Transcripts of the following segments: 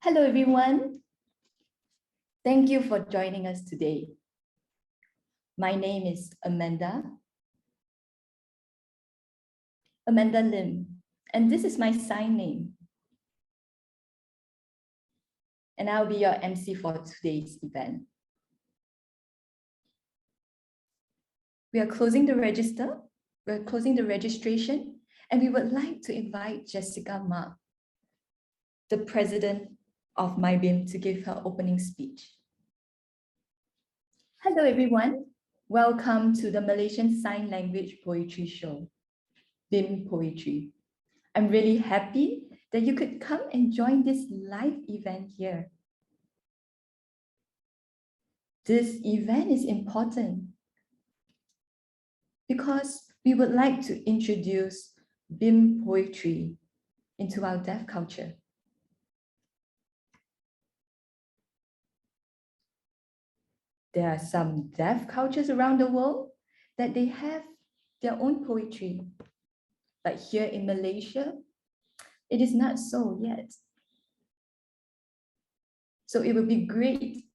Hello, everyone. Thank you for joining us today. My name is Amanda Lim, and this is my sign name. And I'll be your MC for today's event. We are closing the register, we're closing the registration, and we would like to invite Jessica Ma, the president of my BIM, to give her opening speech. Hello, everyone. Welcome to the Malaysian Sign Language Poetry Show, BIM Poetry. I'm really happy that you could come and join this live event here. This event is important because we would like to introduce BIM poetry into our deaf culture. There are some deaf cultures around the world that they have their own poetry. But here in Malaysia, it is not so yet. So it would be great.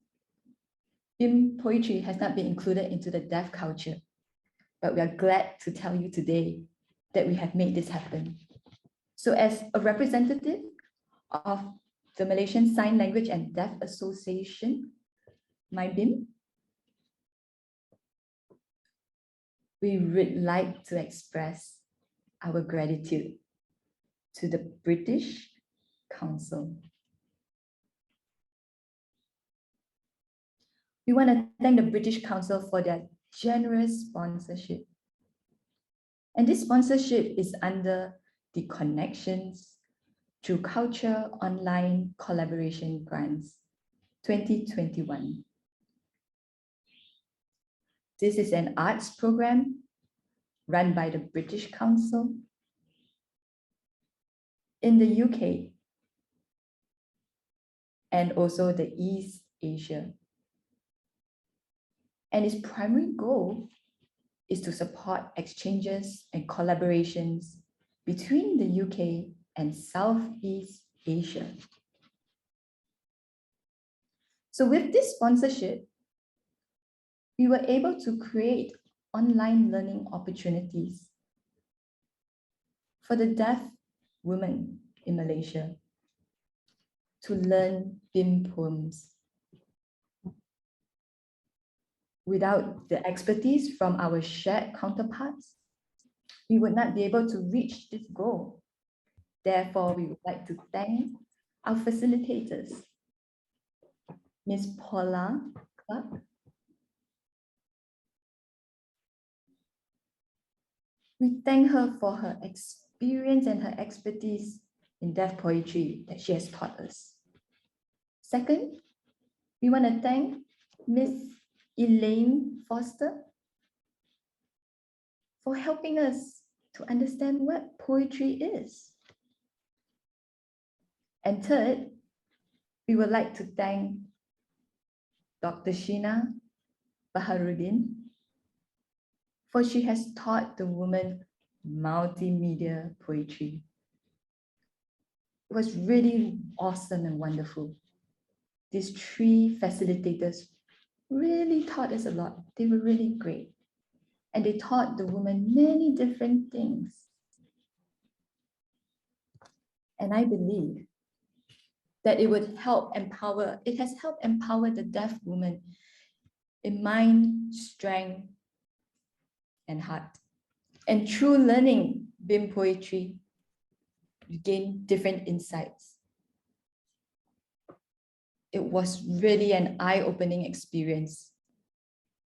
BIM poetry has not been included into the deaf culture, but we are glad to tell you today that we have made this happen. So as a representative of the Malaysian Sign Language and Deaf Association, my BIM, we would like to express our gratitude to the British Council. We want to thank the British Council for their generous sponsorship. And this sponsorship is under the Connections Through Culture Online Collaboration Grants 2021. This is an arts program run by the British Council in the UK and also the East Asia. And its primary goal is to support exchanges and collaborations between the UK and Southeast Asia. So with this sponsorship, we were able to create online learning opportunities for the deaf women in Malaysia to learn BIM poems. Without the expertise from our shared counterparts, we would not be able to reach this goal. Therefore, we would like to thank our facilitators, Ms. Paula Clark, we thank her for her experience and her expertise in deaf poetry that she has taught us. Second, we want to thank Ms. Elaine Foster for helping us to understand what poetry is. And third, we would like to thank Dr. Sheena Baharuddin, for she has taught the women multimedia poetry. It was really awesome and wonderful. These three facilitators really taught us a lot. They were really great. And they taught the women many different things. And I believe that it would help empower, it has helped empower the deaf woman in mind, strength, and heart. And through learning BIM poetry, you gain different insights. It was really an eye-opening experience.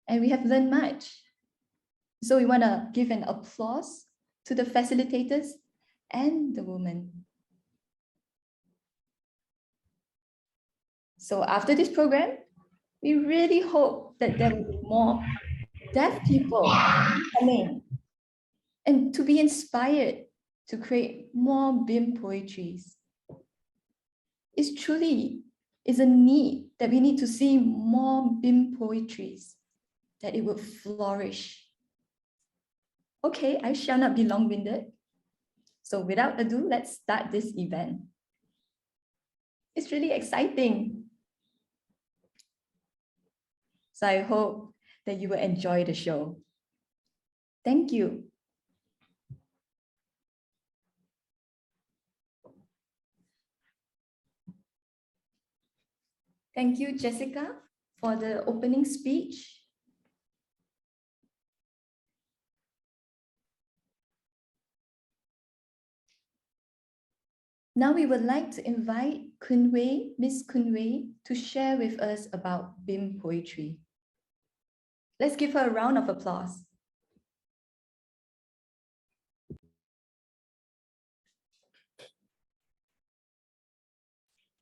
And we have learned much. So we want to give an applause to the facilitators and the women. So after this program, we really hope that there will be more deaf people coming and to be inspired to create more BIM poetries. It's truly is a need that we need to see more BIM poetries, that it will flourish. Okay, I shall not be long-winded. So without ado, let's start this event. It's really exciting. So I hope that you will enjoy the show. Thank you. Thank you, Jessica, for the opening speech. Now we would like to invite Miss Kunwei, to share with us about BIM poetry. Let's give her a round of applause.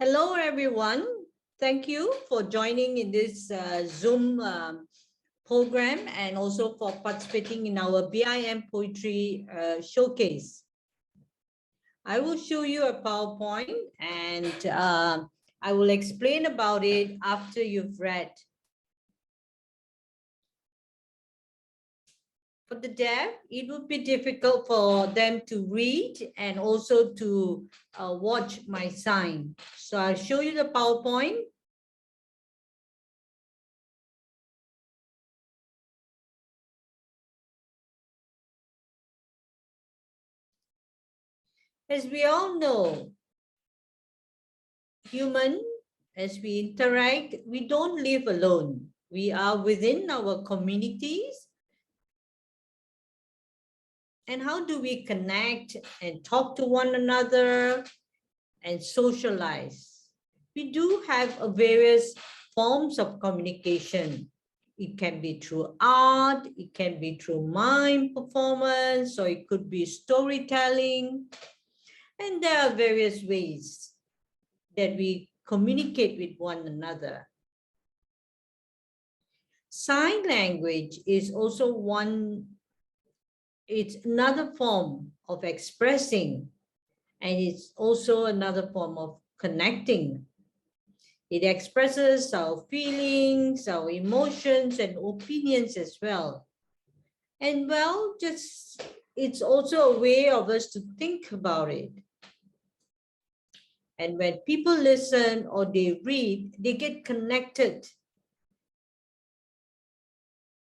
Hello, everyone. Thank you for joining in this Zoom program and also for participating in our BIM poetry showcase. I will show you a PowerPoint and I will explain about it after you've read. For the deaf, it would be difficult for them to read and also to watch my sign. So I'll show you the PowerPoint. As we all know, human, as we interact, we don't live alone. We are within our communities. And how do we connect and talk to one another and socialize? We do have various forms of communication. It can be through art, it can be through mime performance, or it could be storytelling. And there are various ways that we communicate with one another. Sign language is also it's another form of expressing, and it's also another form of connecting. It expresses our feelings, our emotions, and opinions as well. And well, it's also a way of us to think about it. And when people listen or they read, they get connected.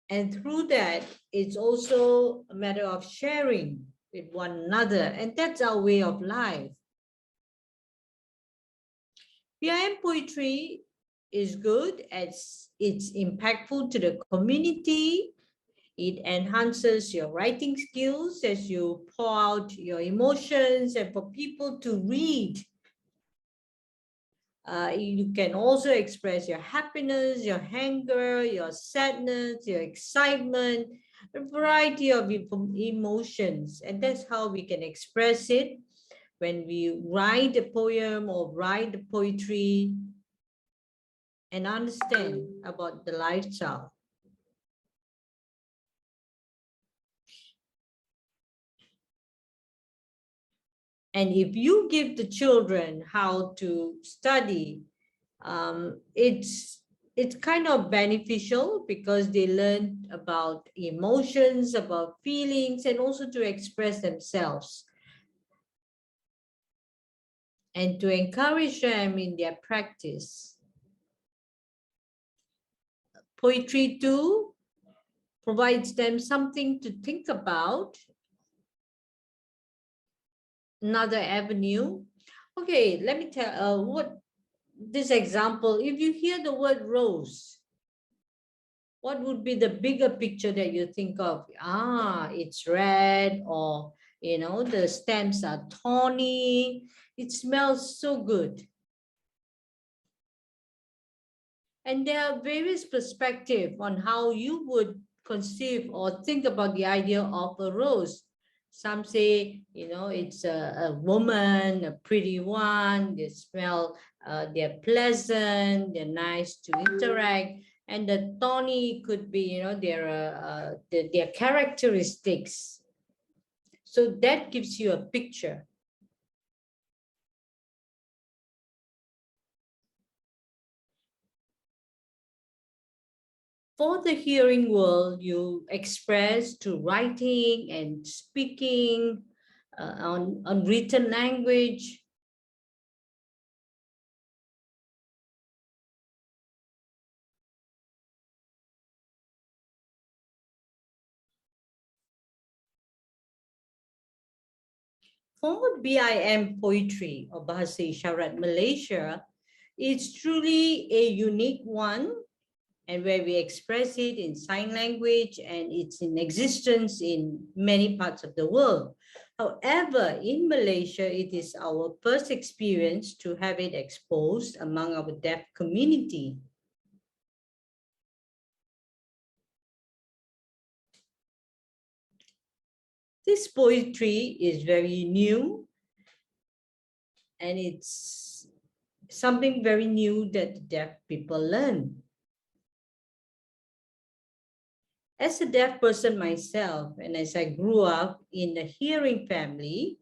And through that, it's also a matter of sharing with one another. And that's our way of life. BIM poetry is good as it's impactful to the community. It enhances your writing skills as you pour out your emotions and for people to read. You can also express your happiness, your anger, your sadness, your excitement, a variety of emotions. And that's how we can express it when we write a poem or write the poetry and understand about the lifestyle. And if you give the children how to study, it's kind of beneficial because they learn about emotions, about feelings, and also to express themselves. And to encourage them in their practice. Poetry too provides them something to think about. Another avenue. Okay, let me tell what this example. If you hear the word rose, what would be the bigger picture that you think of? It's red, or the stems are thorny. It smells so good. And there are various perspectives on how you would conceive or think about the idea of a rose. Some say, it's a woman, a pretty one, they smell, they're pleasant, they're nice to interact. And the thorny could be, their characteristics. So that gives you a picture. For the hearing world, you express through writing and speaking on written language. For BIM poetry or Bahasa Isyarat Malaysia, it's truly a unique one, and where we express it in sign language, and it's in existence in many parts of the world. However, in Malaysia, it is our first experience to have it exposed among our deaf community. This poetry is very new, and it's something very new that deaf people learn. As a deaf person myself, and as I grew up in a hearing family,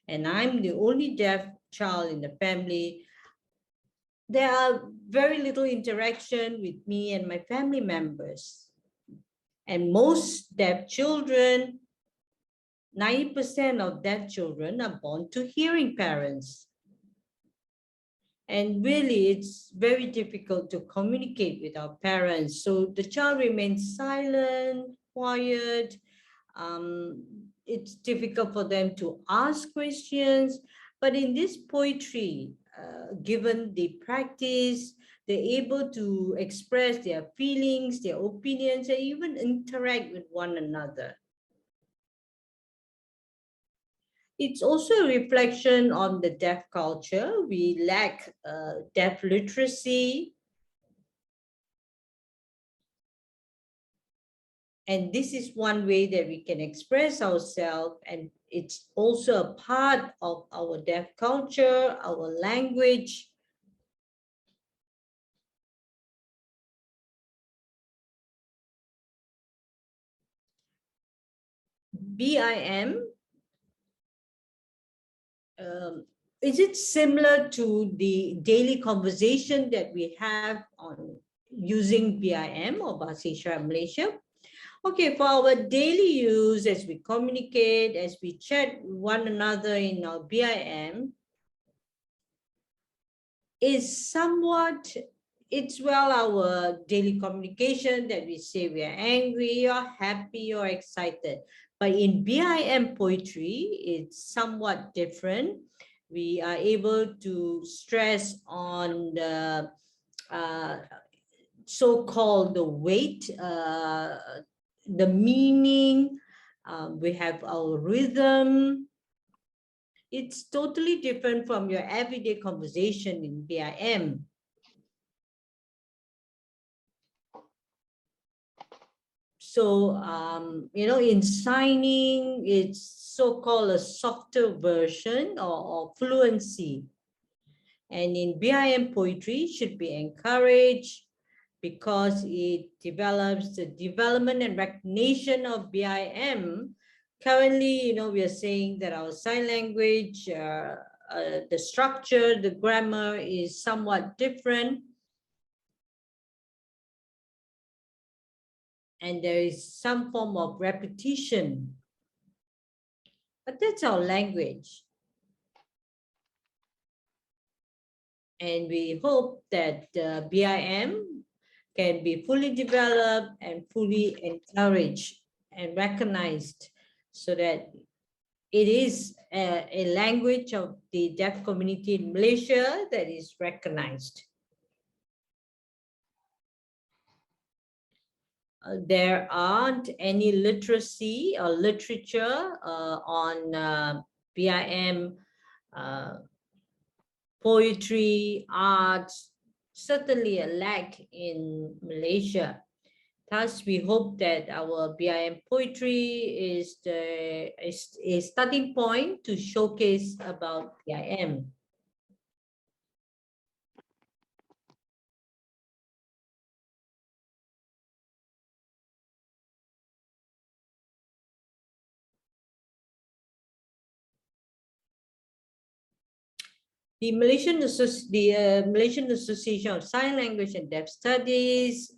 and I'm the only deaf child in the family, there are very little interaction with me and my family members. And most deaf children, 90% of deaf children are born to hearing parents. And really, it's very difficult to communicate with our parents. So the child remains silent, quiet. It's difficult for them to ask questions. But in this poetry, given the practice, they're able to express their feelings, their opinions, and even interact with one another. It's also a reflection on the deaf culture. We lack deaf literacy. And this is one way that we can express ourselves, and it's also a part of our deaf culture, our language. BIM, is it similar to the daily conversation that we have on using BIM or Bahasa Isyarat Malaysia? Okay, for our daily use, as we communicate, as we chat one another in our BIM, is somewhat, it's well our daily communication that we say we are angry or happy or excited. But in BIM poetry, it's somewhat different. We are able to stress on the so-called the weight, the meaning. We have our rhythm. It's totally different from your everyday conversation in BIM. So, in signing, it's so-called a softer version or fluency. And in BIM poetry, should be encouraged because it develops the development and recognition of BIM. Currently, we are saying that our sign language, the structure, the grammar is somewhat different. And there is some form of repetition. But that's our language. And we hope that BIM can be fully developed and fully encouraged and recognized so that it is a language of the deaf community in Malaysia that is recognized. There aren't any literacy or literature on BIM poetry, arts, certainly a lack in Malaysia. Thus, we hope that our BIM poetry is a starting point to showcase about BIM. The Malaysian Association of Sign Language and Deaf Studies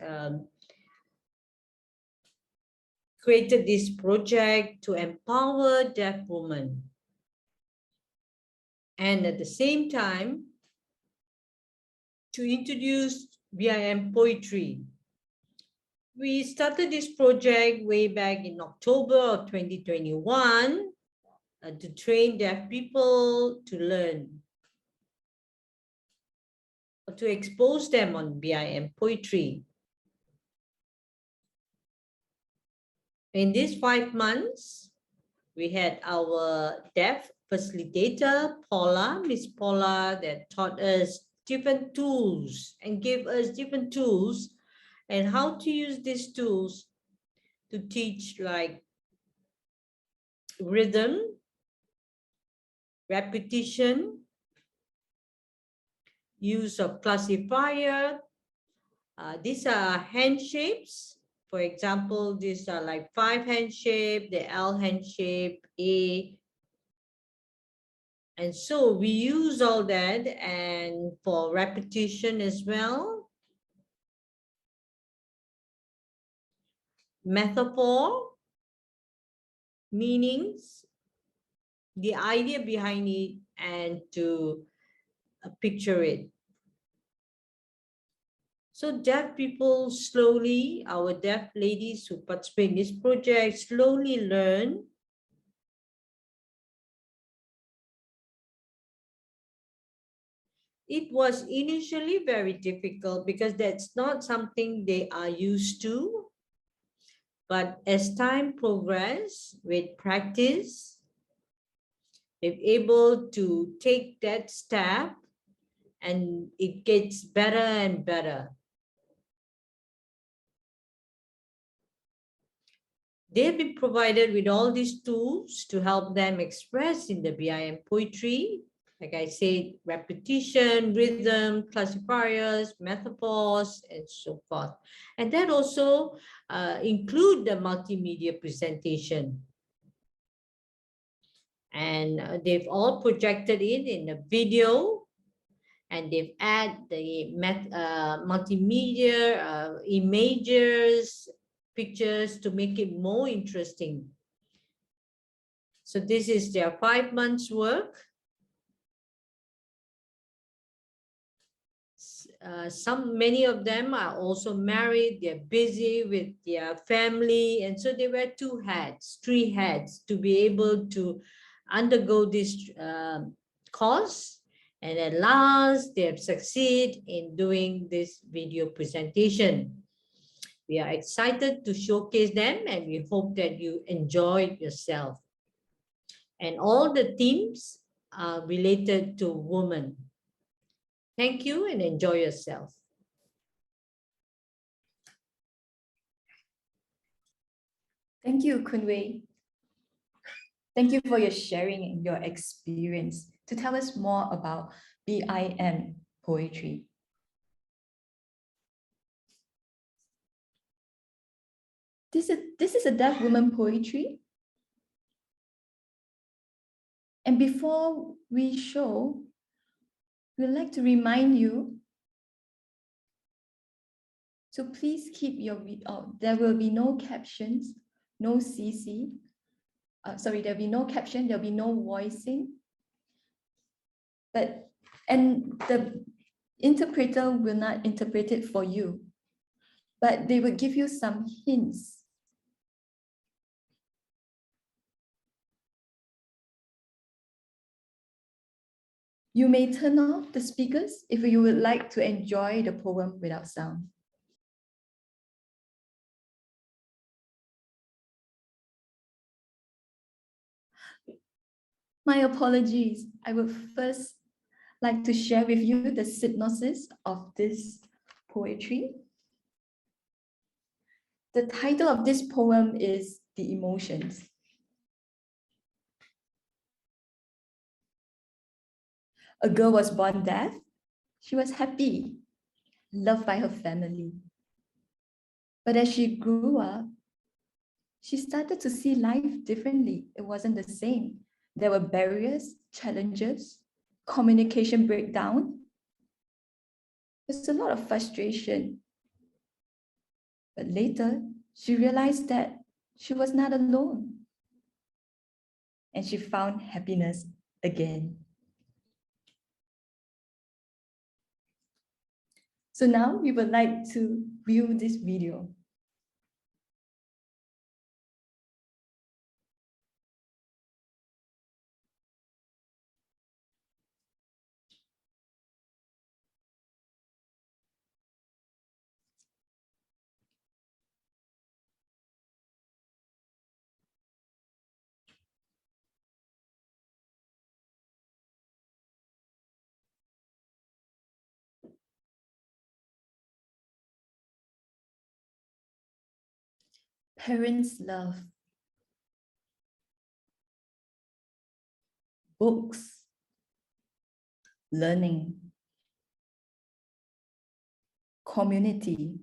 created this project to empower deaf women. And at the same time, to introduce BIM poetry. We started this project way back in October of 2021. to train deaf people to learn, to expose them on BIM poetry. In these 5 months, we had our deaf facilitator, Paula, Miss Paula, that taught us different tools and gave us different tools and how to use these tools to teach like rhythm, repetition, use of classifier. These are hand shapes. For example, these are like 5 hand shape, the L hand shape, A. And so we use all that, and for repetition as well. Metaphor, meanings, the idea behind it, and to picture it. So deaf people slowly, our deaf ladies who participate in this project slowly learn it was initially very difficult because that's not something they are used to. But as time progressed with practice, they're able to take that step and it gets better and better. They've been provided with all these tools to help them express in the BIM poetry. Like I said, repetition, rhythm, classifiers, metaphors, and so forth. And that also include the multimedia presentation. And they've all projected it in a video, and they've added the multimedia images, pictures to make it more interesting. So this is their 5 months work. Many of them are also married, they're busy with their family, and so they wear 2 hats, 3 hats to be able to undergo this course. And at last, they have succeeded in doing this video presentation. We are excited to showcase them, and we hope that you enjoy yourself. And all the themes are related to women. Thank you and enjoy yourself. Thank you, Kunwei. Thank you for your sharing and your experience to tell us more about BIM poetry. This is a deaf woman poetry. And before we show, we'd like to remind you to please keep your there will be no captions, no CC. There'll be no caption, there'll be no voicing. And the interpreter will not interpret it for you, but they will give you some hints. You may turn off the speakers if you would like to enjoy the poem without sound. My apologies. I would first like to share with you the synopsis of this poetry. The title of this poem is The Emotions. A girl was born deaf. She was happy, loved by her family. But as she grew up, she started to see life differently. It wasn't the same. There were barriers, challenges, communication breakdown. There's a lot of frustration. But later, she realized that she was not alone. And she found happiness again. So now we would like to view this video. Parents' love, books, learning, community,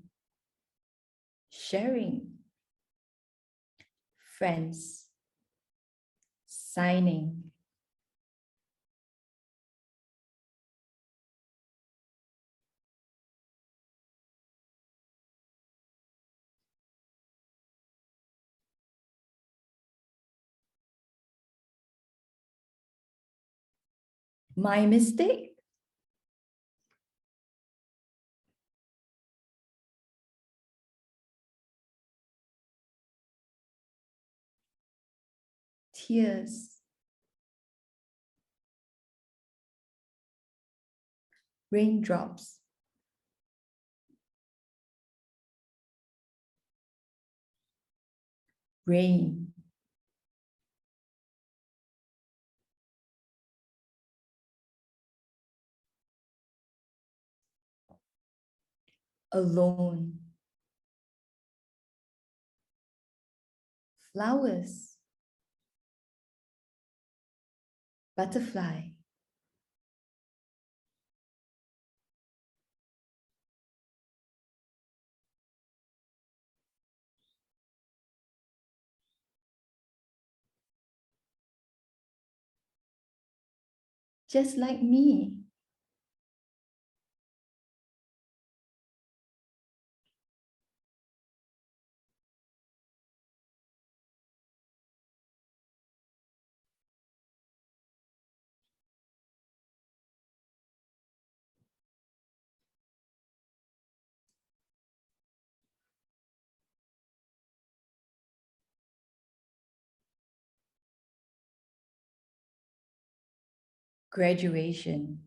sharing, friends, signing. My mistake? Tears, raindrops, rain, alone, flowers, butterfly, just like me. Graduation,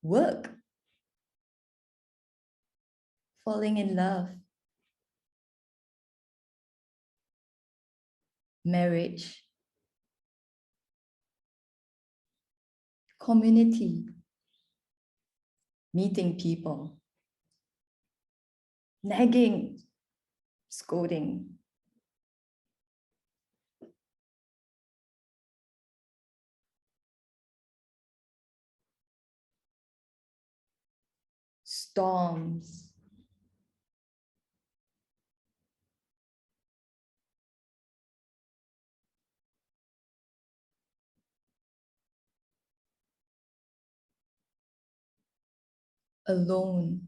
work, falling in love, marriage, community, meeting people, nagging, scolding, storms, alone,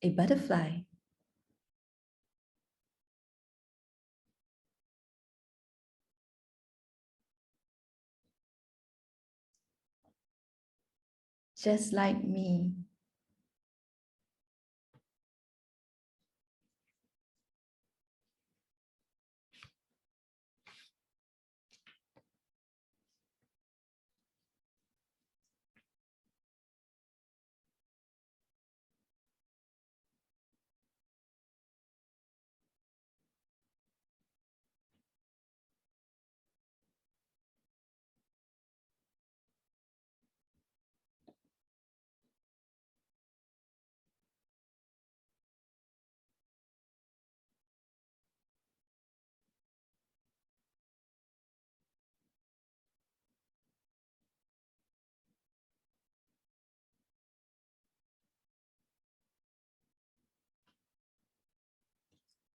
a butterfly, just like me.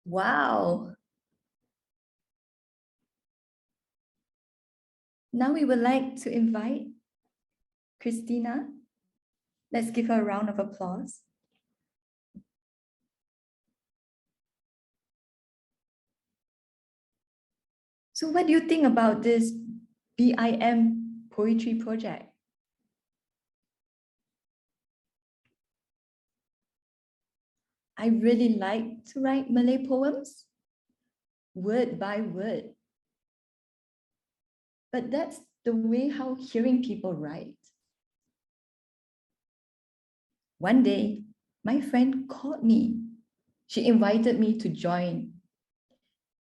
Wow. Now we would like to invite Christina. Let's give her a round of applause. So what do you think about this BIM poetry project? I really like to write Malay poems, word by word. But that's the way how hearing people write. One day, my friend called me. She invited me to join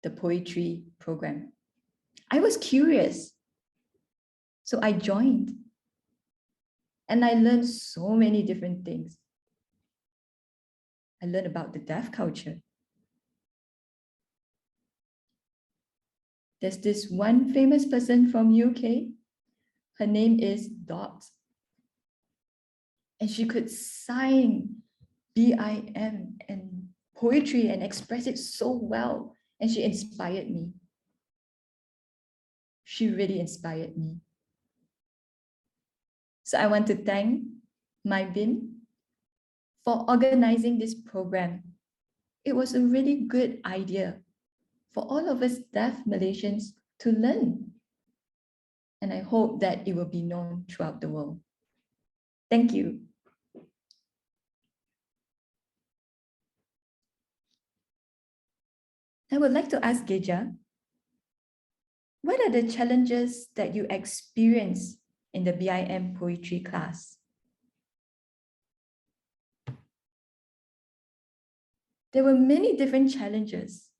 the poetry program. I was curious, so I joined. And I learned so many different things. I learned about the deaf culture. There's this one famous person from UK. Her name is Dot. And she could sign BIM and poetry and express it so well. And she inspired me. She really inspired me. So I want to thank my BIM for organizing this program. It was a really good idea for all of us deaf Malaysians to learn. And I hope that it will be known throughout the world. Thank you. I would like to ask Geja, what are the challenges that you experience in the BIM poetry class? There were many different challenges.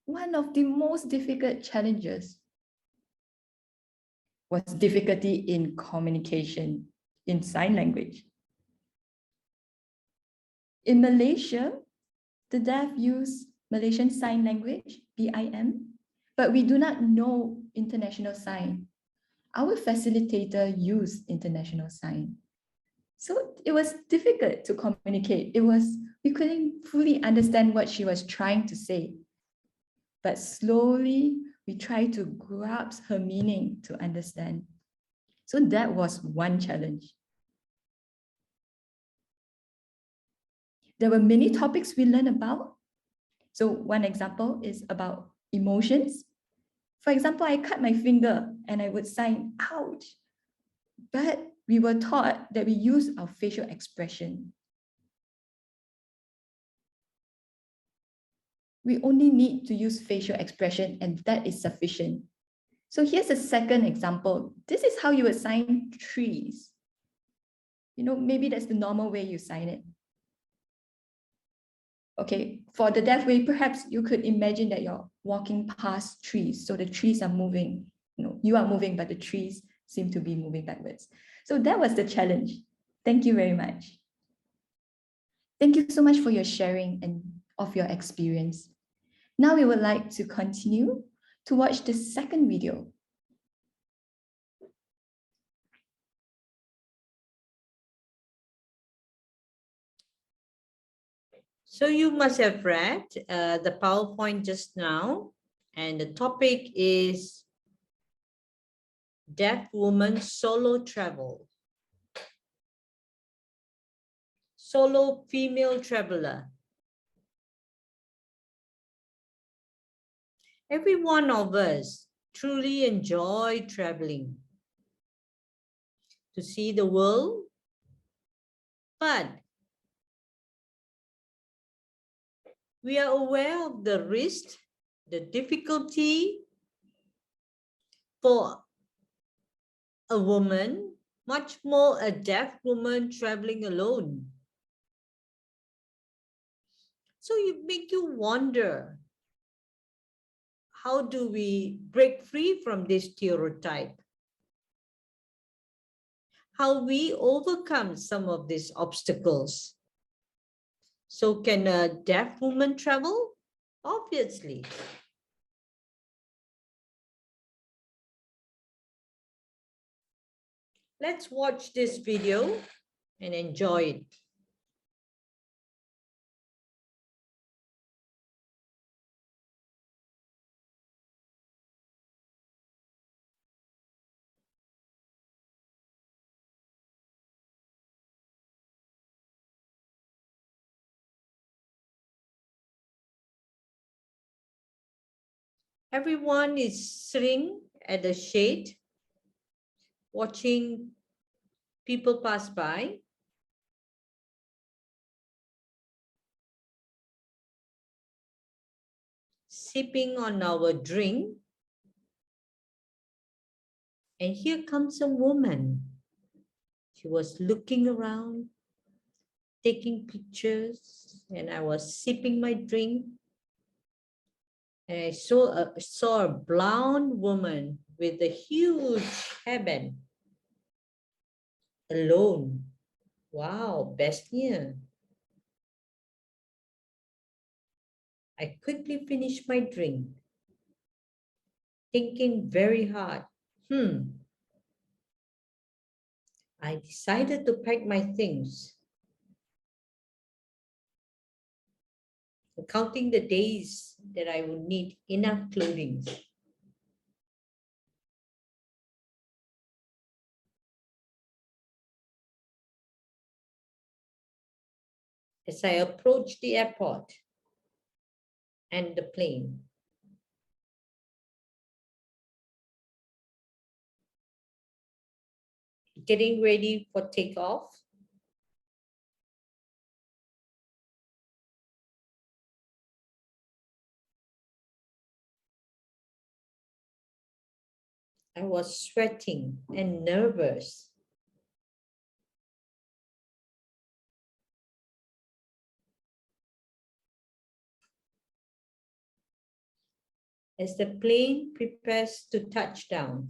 One of the most difficult challenges was difficulty in communication in sign language. In Malaysia, the deaf use Malaysian Sign Language, BIM, but we do not know international sign. Our facilitator used international sign. So it was difficult to communicate. We couldn't fully understand what she was trying to say. But slowly, we tried to grasp her meaning to understand. So that was one challenge. There were many topics we learned about. So one example is about emotions. For example, I cut my finger and I would sign, ouch. But we were taught that we use our facial expression. We only need to use facial expression and that is sufficient. So here's a second example. This is how you would sign trees. Maybe that's the normal way you sign it. Okay, for the deaf way, perhaps you could imagine that you're walking past trees. So the trees are moving. You are moving, but the trees seem to be moving backwards. So that was the challenge. Thank you very much. Thank you so much for your sharing and of your experience. Now we would like to continue to watch the second video. So you must have read the PowerPoint just now, and the topic is Deaf Woman Solo Travel. Solo female traveler. Every one of us truly enjoy traveling to see the world, but we are aware of the risk, the difficulty for a woman, much more a deaf woman traveling alone. So it makes you wonder, how do we break free from this stereotype? How we overcome some of these obstacles? So can a deaf woman travel? Obviously. Let's watch this video and enjoy it. Everyone is sitting at the shade, watching people pass by. Sipping on our drink. And here comes a woman. She was looking around, taking pictures, and I was sipping my drink. And I saw a blonde woman with a huge hairband, alone. Wow, best near. I quickly finished my drink, thinking very hard. I decided to pack my things, counting the days that I would need enough clothing. As I approached the airport and the plane, getting ready for takeoff, I was sweating and nervous. As the plane prepares to touch down,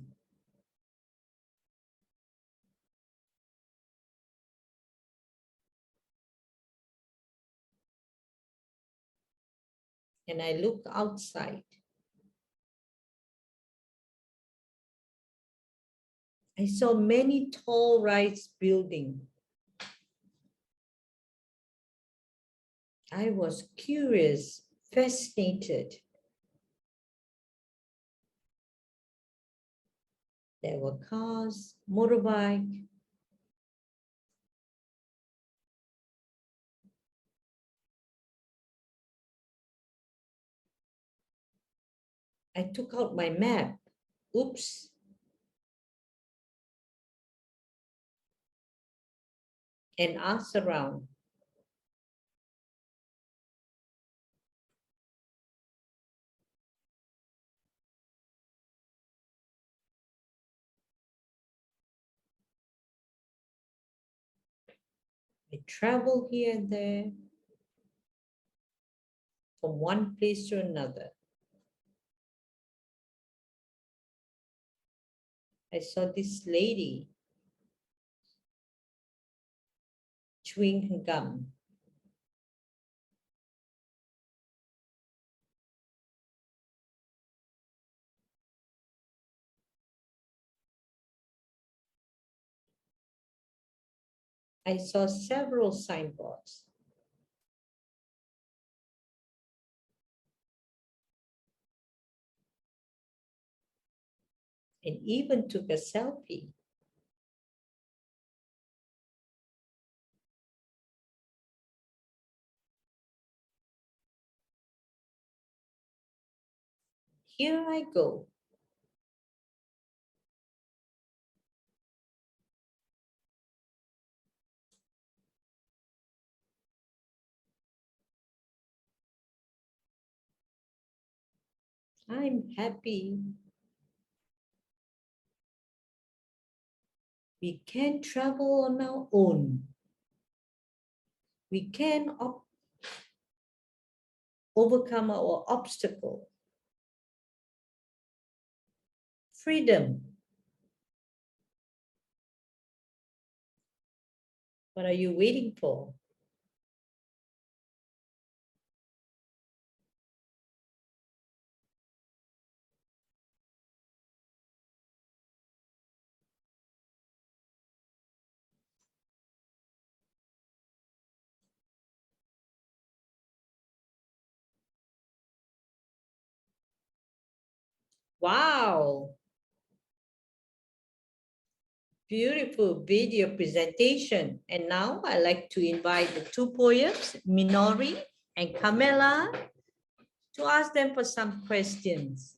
and I looked outside, I saw many tall rise buildings. I was curious, fascinated. There were cars, motorbikes. I took out my map. Oops. And asked around. I traveled here and there, from one place to another. I saw this lady chewing her gum. I saw several signboards. And even took a selfie. Here I go. I'm happy. We can travel on our own. We can overcome our obstacle. Freedom. What are you waiting for? Wow. Beautiful video presentation. And now I'd like to invite the two poets, Minori and Camilla, to ask them for some questions.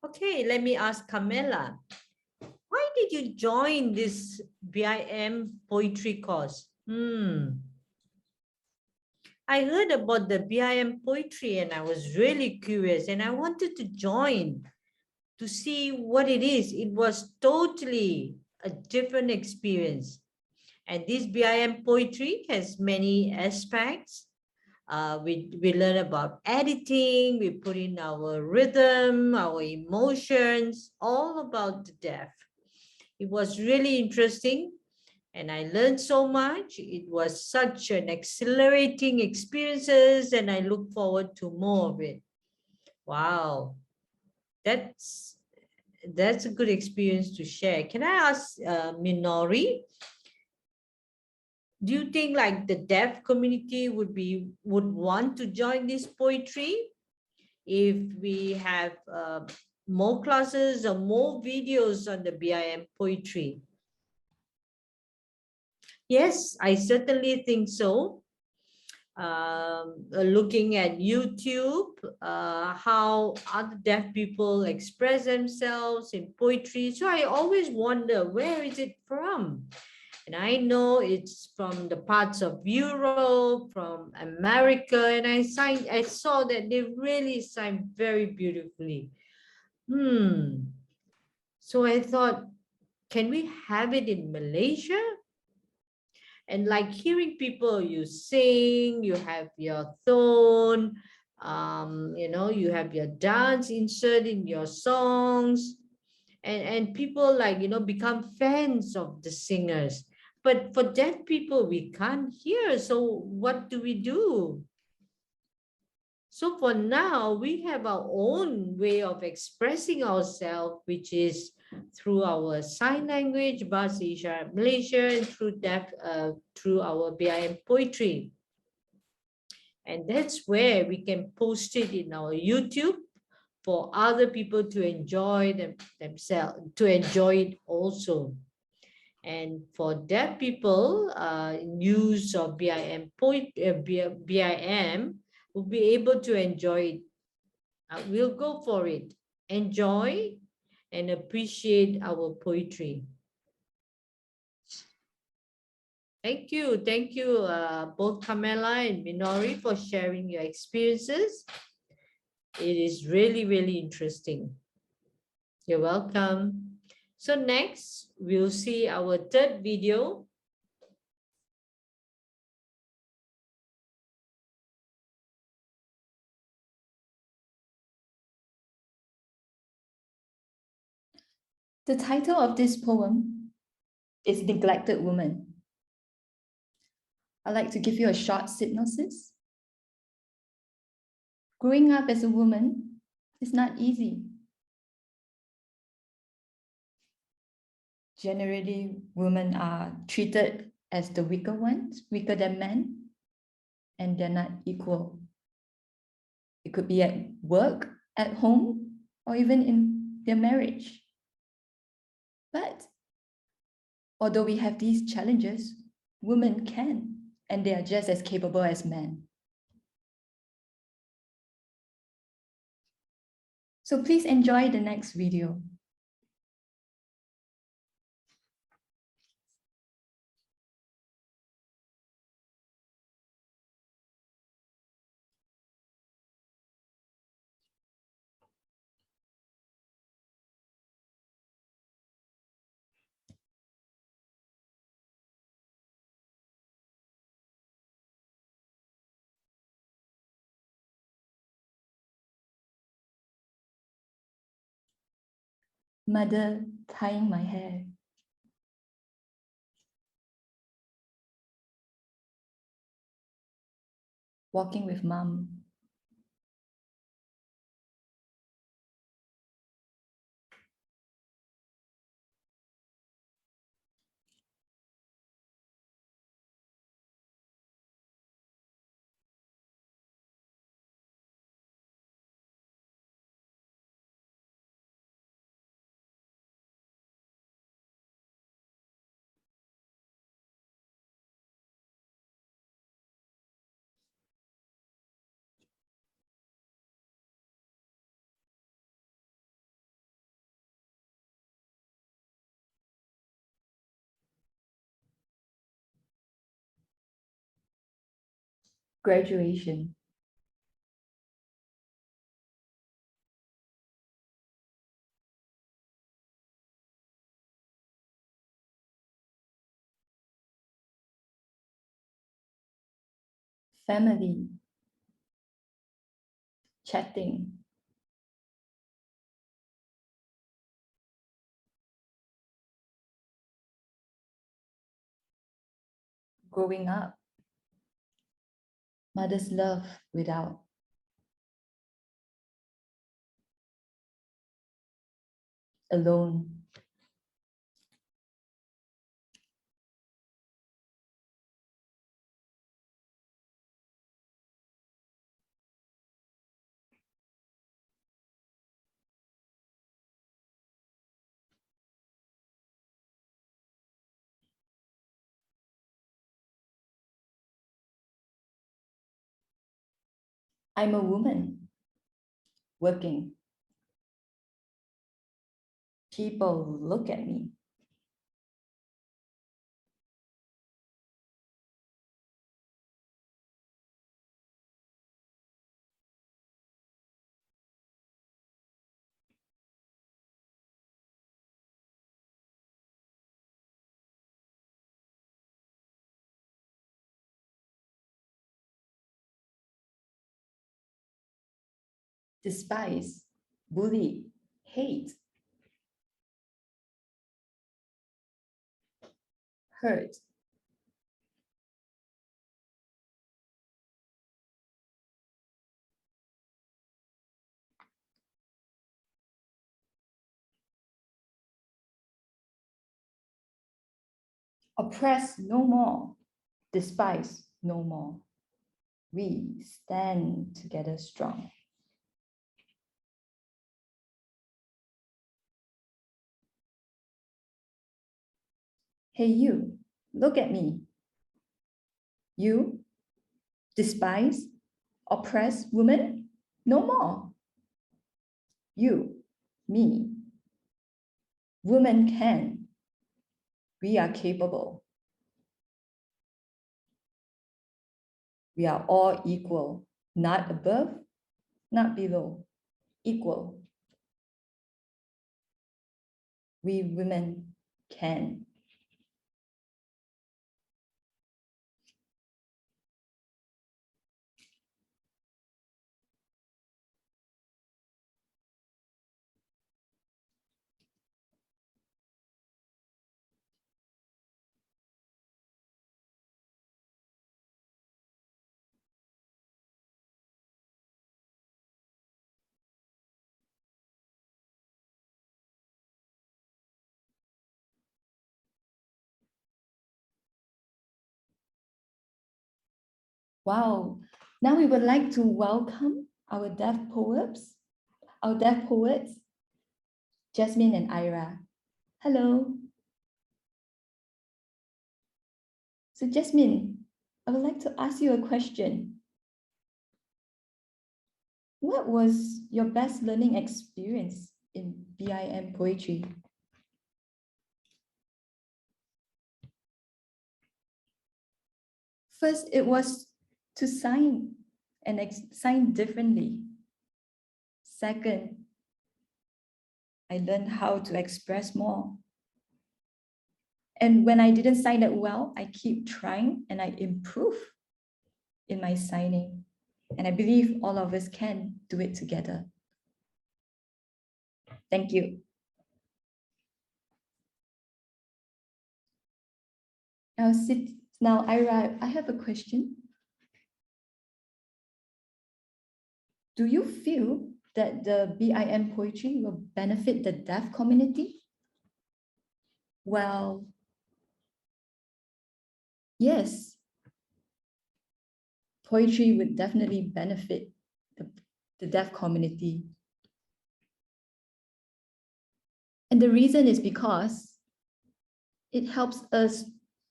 Okay, let me ask Camilla. Why did you join this BIM poetry course? I heard about the BIM poetry and I was really curious and I wanted to join. to see what it is. It was totally a different experience. And this BIM poetry has many aspects. We learn about editing, we put in our rhythm, our emotions, all about the deaf. It was really interesting and I learned so much. It was such an exhilarating experiences and I look forward to more of it. Wow, that's a good experience to share. Can I ask Minori, do you think like the deaf community would want to join this poetry if we have more classes or more videos on the BIM poetry? Yes, I certainly think so. Looking at YouTube, how other deaf people express themselves in poetry. So I always wonder, where is it from? And I know it's from the parts of Europe, from America, and I saw that they really sign very beautifully. So I thought, can we have it in Malaysia? And like hearing people, you sing, you have your tone, you have your dance insert in your songs, and people like, become fans of the singers. But for deaf people, we can't hear. So what do we do? So for now, we have our own way of expressing ourselves, which is through our sign language, Bahasa Isyarat Malaysia, and through our BIM poetry. And that's where we can post it in our YouTube for other people to enjoy themselves, to enjoy it also. And for deaf people, use of BIM will be able to enjoy it. We'll go for it. Enjoy and appreciate our poetry. Thank you, both Kamela and Minori, for sharing your experiences. It is really, really interesting. You're welcome. So next, we'll see our third video. The title of this poem is Neglected Woman. I'd like to give you a short synopsis. Growing up as a woman is not easy. Generally, women are treated as the weaker ones, weaker than men, and they're not equal. It could be at work, at home, or even in their marriage. But although we have these challenges, women can, and they are just as capable as men. So please enjoy the next video. Mother tying my hair. Walking with mom. Graduation. family, chatting, growing up, mother's love without, alone, I'm a woman working. People look at me. Despise, bully, hate, hurt, oppress no more, despise no more. We stand together strong. Hey, you, look at me. You despise, oppress women? No more. You, me. Women can. We are capable. We are all equal, not above, not below, equal. We women can. Wow. Now we would like to welcome our deaf poets, Jasmine and Ira. Hello. So Jasmine, I would like to ask you a question. What was your best learning experience in BIM poetry? First, it was to sign and sign differently. Second, I learned how to express more. And when I didn't sign it well, I keep trying and I improve in my signing. And I believe all of us can do it together. Thank you. Now, Ira, I have a question. Do you feel that the BIM poetry will benefit the deaf community? Well, yes. Poetry would definitely benefit the deaf community. And the reason is because it helps us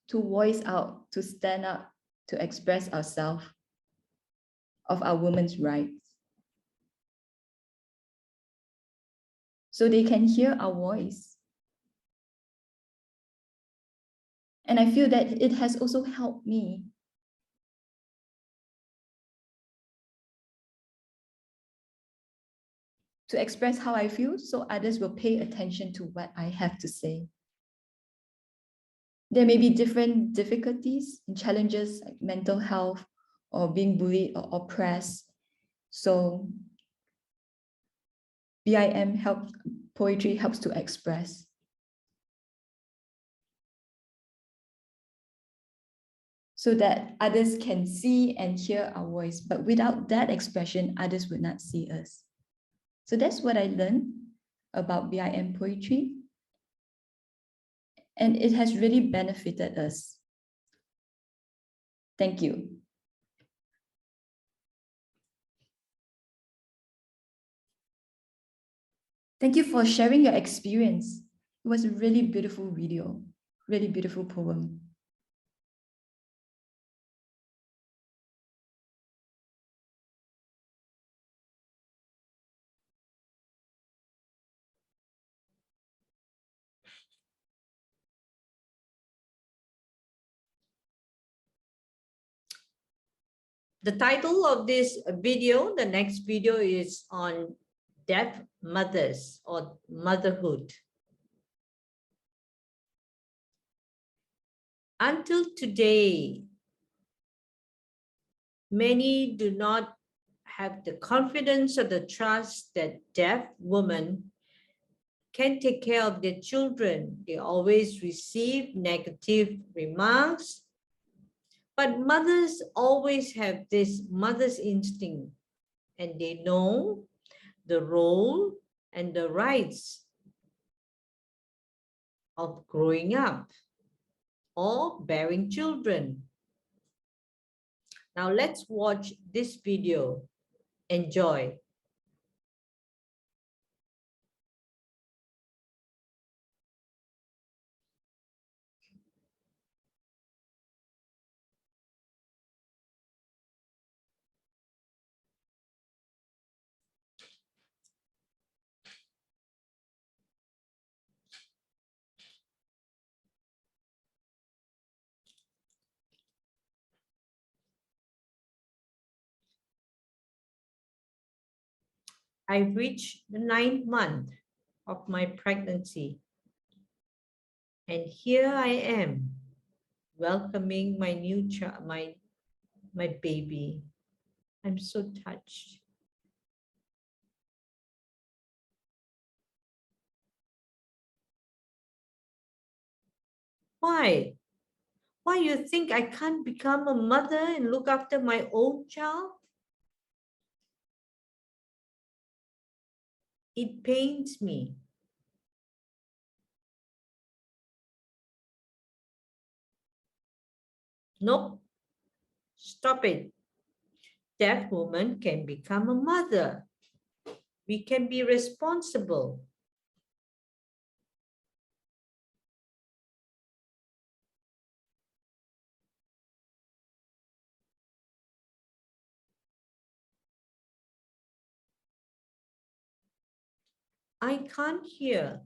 to voice out, to stand up, to express ourselves of our women's rights. So they can hear our voice. And I feel that it has also helped me to express how I feel so others will pay attention to what I have to say. There may be different difficulties and challenges like mental health or being bullied or oppressed. So BIM helps, poetry helps to express. So that others can see and hear our voice. But without that expression, others would not see us. So that's what I learned about BIM poetry. And it has really benefited us. Thank you. Thank you for sharing your experience. It was a really beautiful video, really beautiful poem. The title of this video, the next video, is on deaf mothers or motherhood. Until today, many do not have the confidence or the trust that deaf women can take care of their children. They always receive negative remarks. But mothers always have this mother's instinct, and they know the role and the rights of growing up or bearing children. Now let's watch this video. Enjoy. I reached the 9th month of my pregnancy, and here I am welcoming my new child, my baby. I'm so touched. Why? Why you think I can't become a mother and look after my own child? It pains me. Nope. Stop it. Deaf woman can become a mother. We can be responsible. I can't hear.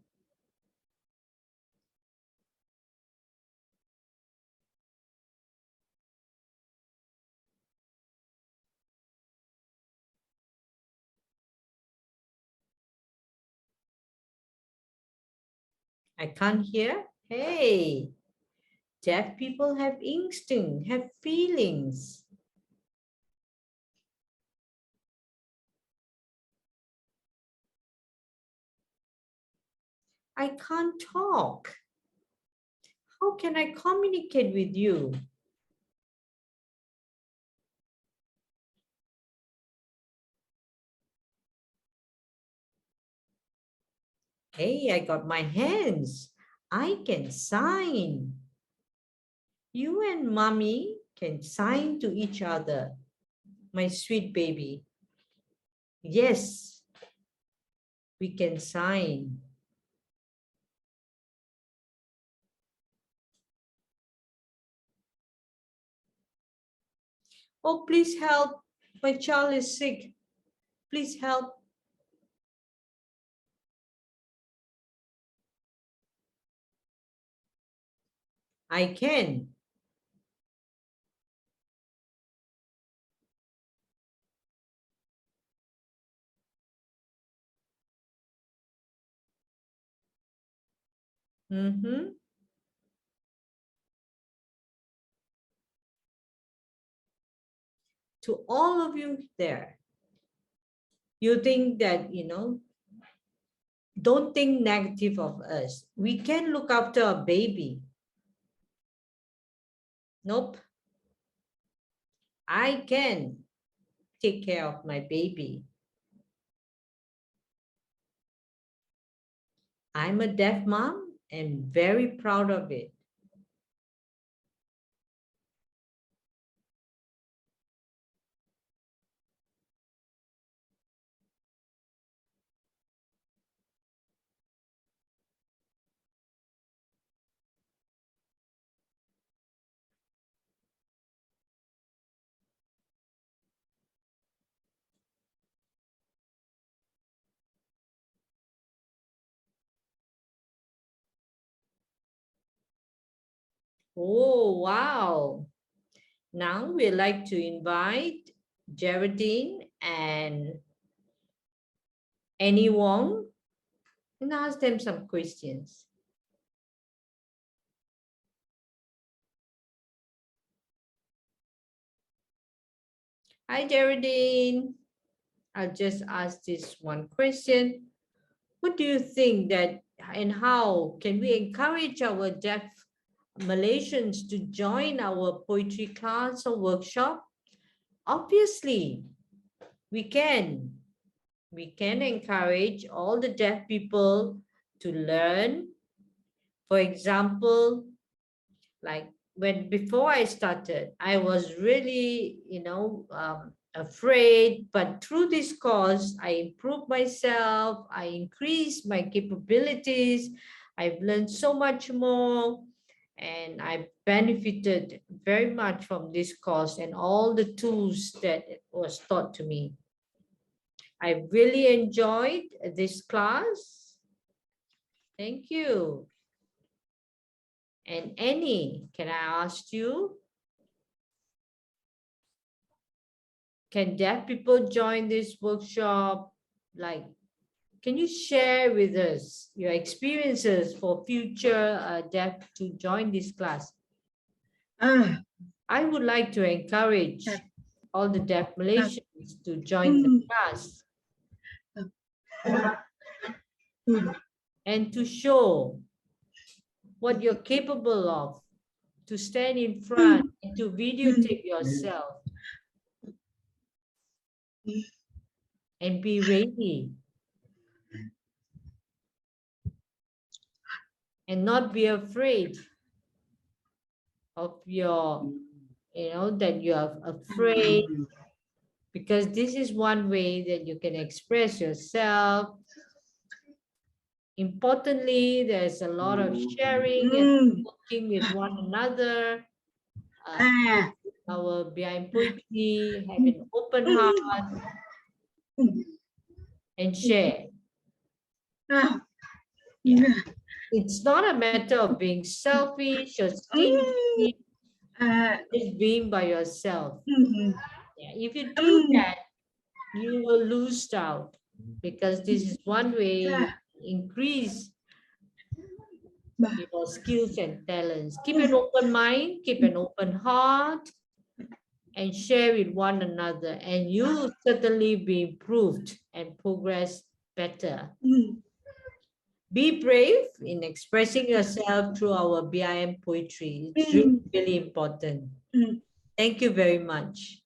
I can't hear. Hey, deaf people have instinct, have feelings. I can't talk. How can I communicate with you? Hey, I got my hands. I can sign. You and mommy can sign to each other. My sweet baby. Yes, we can sign. Oh, please help. My child is sick. Please help. I can. Mm-hmm. to all of you there. You think that, you know, don't think negative of us. We can look after a baby. Nope. I can take care of my baby. I'm a deaf mom and very proud of it. Oh, wow. Now we'd like to invite Geraldine and Annie Wong and ask them some questions. Hi, Geraldine. I'll just ask this one question. What do you think that and how can we encourage our deaf Malaysians to join our poetry class or workshop? Obviously, we can. We can encourage all the deaf people to learn. For example, like before I started, I was really, afraid, but through this course, I improved myself, I increased my capabilities, I've learned so much more, and I benefited very much from this course and all the tools that was taught to me. I really enjoyed this class. Thank you. And Annie, can I ask you, can deaf people join this workshop? Like, can you share with us your experiences for future deaf to join this class? I would like to encourage all the deaf Malaysians to join the class and to show what you're capable of, to stand in front and to videotape yourself and be ready and not be afraid of your, that you are afraid, because this is one way that you can express yourself. Importantly, there's a lot of sharing and working with one another. Our BIM poetry, have an open heart and share. Yeah. It's not a matter of being selfish or stingy, just being by yourself. Yeah. If you do that, you will lose out, because this is one way you increase your skills and talents. Keep an open mind, keep an open heart, and share with one another, and you'll certainly be improved and progress better. Be brave in expressing yourself through our BIM poetry. It's really, really important. Thank you very much.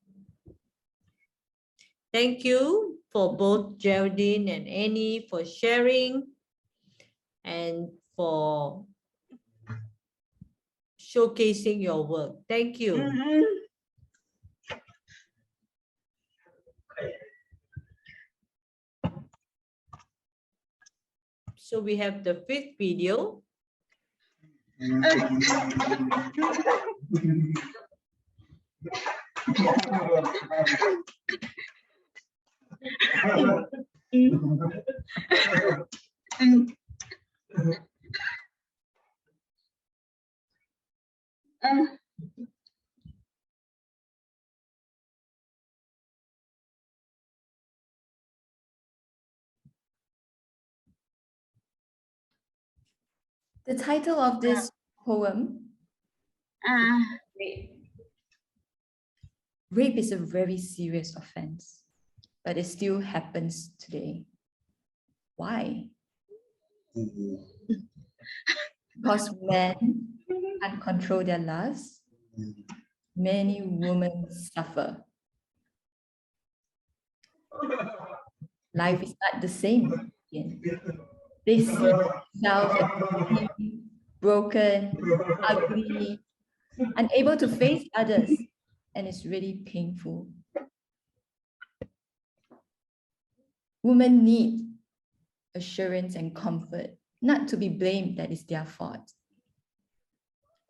Thank you for both Geraldine and Annie for sharing and for showcasing your work. Thank you. So we have the 5th video. The title of this poem Rape is a very serious offense, but it still happens today. Why? Because men can't control their lusts, many women suffer. Life is not the same again. They see themselves as broken, ugly, unable to face others, and it's really painful. Women need assurance and comfort, not to be blamed that it's their fault.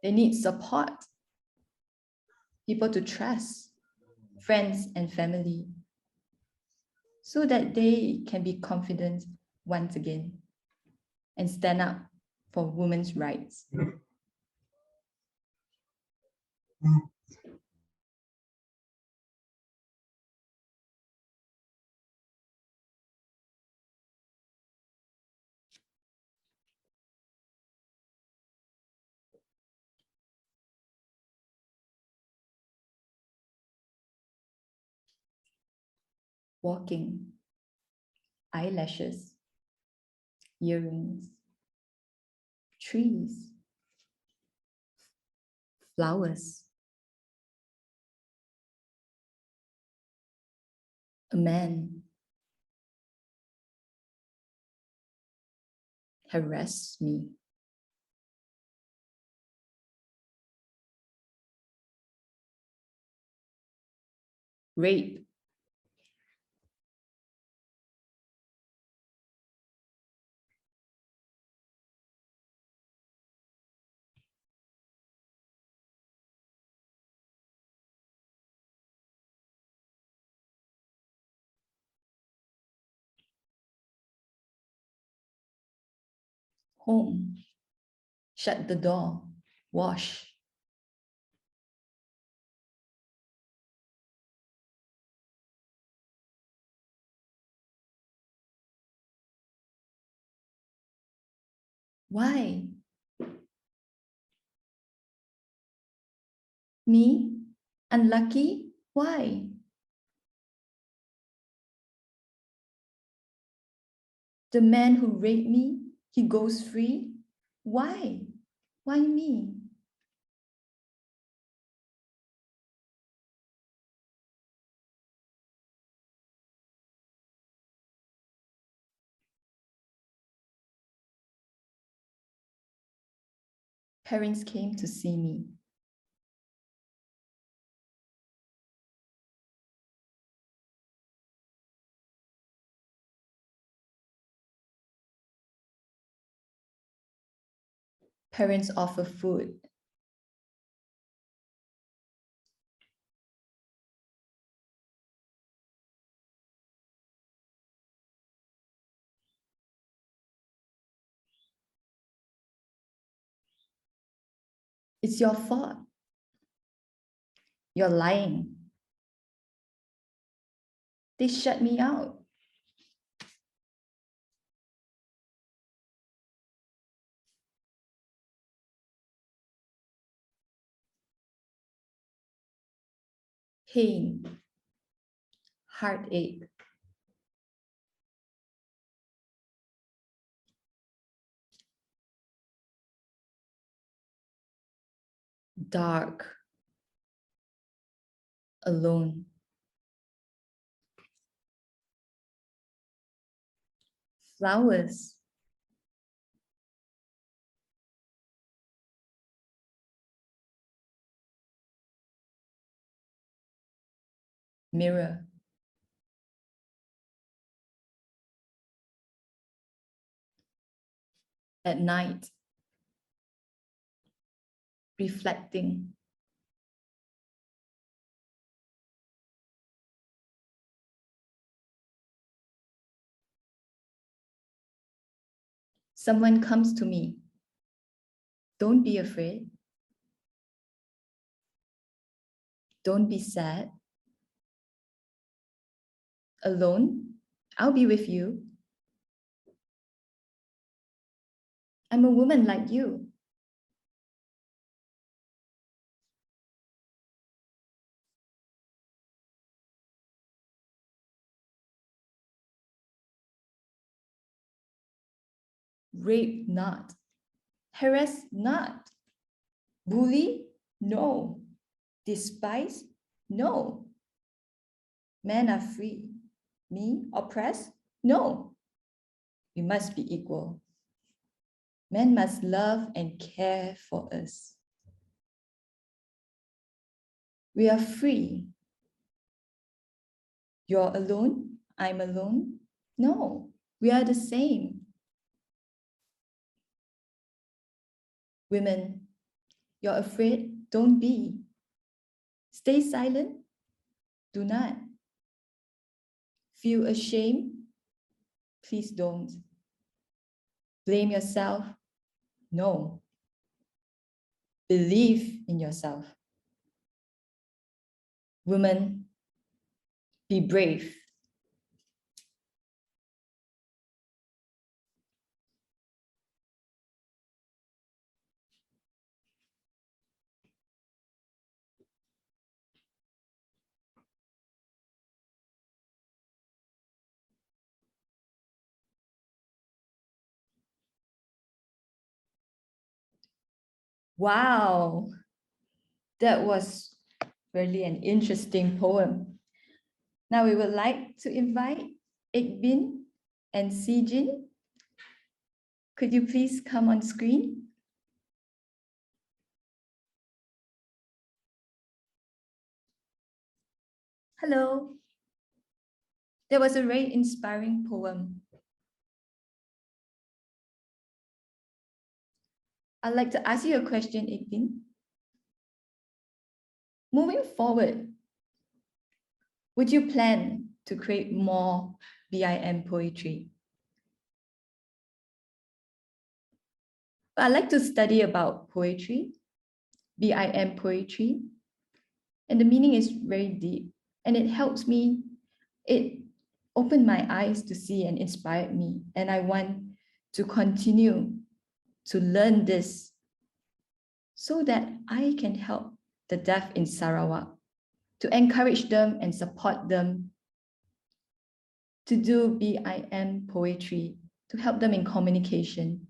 They need support, people to trust, friends and family, so that they can be confident once again and stand up for women's rights. Walking, eyelashes, earrings, trees, flowers, a man harassed me. Rape, home, shut the door, wash. Why? Me? Unlucky? Why? The man who raped me, he goes free? Why? Why me? Parents came to see me. Parents offer food. It's your fault. You're lying. They shut me out. Pain, heartache, dark, alone. Flowers, mirror, at night, reflecting. Someone comes to me. Don't be afraid. Don't be sad. Alone? I'll be with you. I'm a woman like you. rape not, harass not, bully, no, despise, no. Men are free, me oppressed, no. We must be equal. Men must love and care for us. We are free. You're alone, I'm alone. No, we are the same. Women, you're afraid, don't be. Stay silent, do not. Feel ashamed, please don't. Blame yourself, no. Believe in yourself. Women, be brave. Wow, that was really an interesting poem. Now we would like to invite Ekbin and Sijin. Could you please come on screen? Hello. That was a very inspiring poem. I'd like to ask you a question, Ekbin. Moving forward, would you plan to create more BIM poetry? I like to study about poetry, BIM poetry, and the meaning is very deep, and it helps me, it opened my eyes to see and inspired me, and I want to continue to learn this so that I can help the deaf in Sarawak, to encourage them and support them to do BIM poetry, to help them in communication.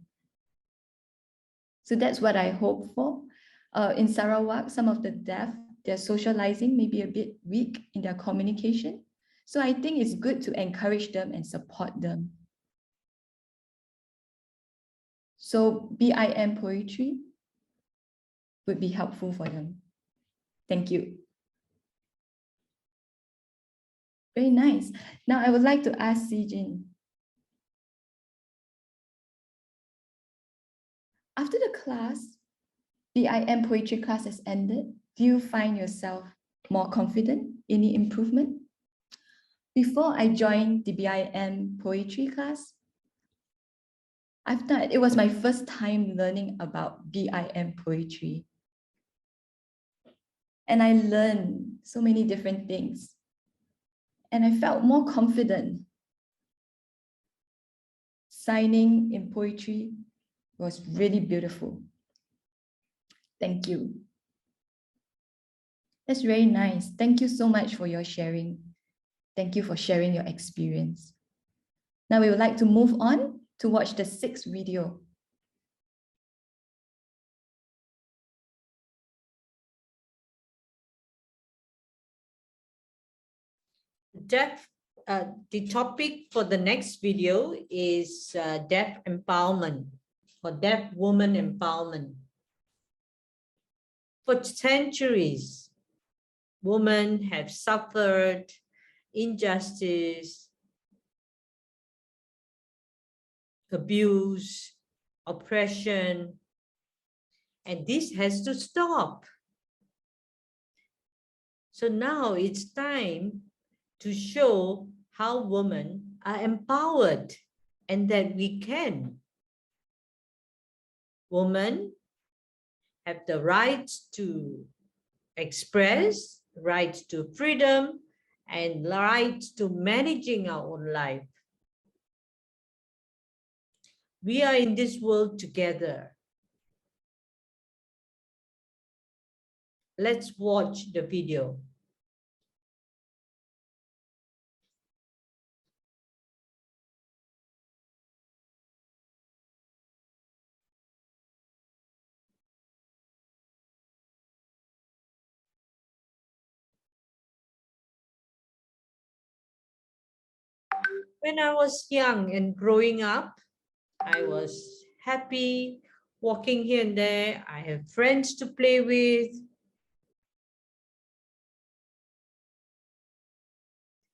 So that's what I hope for. In Sarawak, some of the deaf, their socializing may be a bit weak in their communication. So I think it's good to encourage them and support them. So BIM poetry would be helpful for them. Thank you. Very nice. Now I would like to ask Sijin. After the class, BIM poetry class has ended, do you find yourself more confident? Any improvement? Before I joined the BIM poetry class, it was my first time learning about BIM poetry. And I learned so many different things. And I felt more confident. Signing in poetry was really beautiful. Thank you. That's very nice. Thank you so much for your sharing. Thank you for sharing your experience. Now we would like to move on to watch the 6th video. The topic for the next video is deaf empowerment, or deaf woman empowerment. For centuries, women have suffered injustice, abuse, oppression, and this has to stop. So now it's time to show how women are empowered and that we can. Women have the right to express, right to freedom, and right to managing our own life. We are in this world together. Let's watch the video. When I was young and growing up, I was happy walking here and there. I have friends to play with.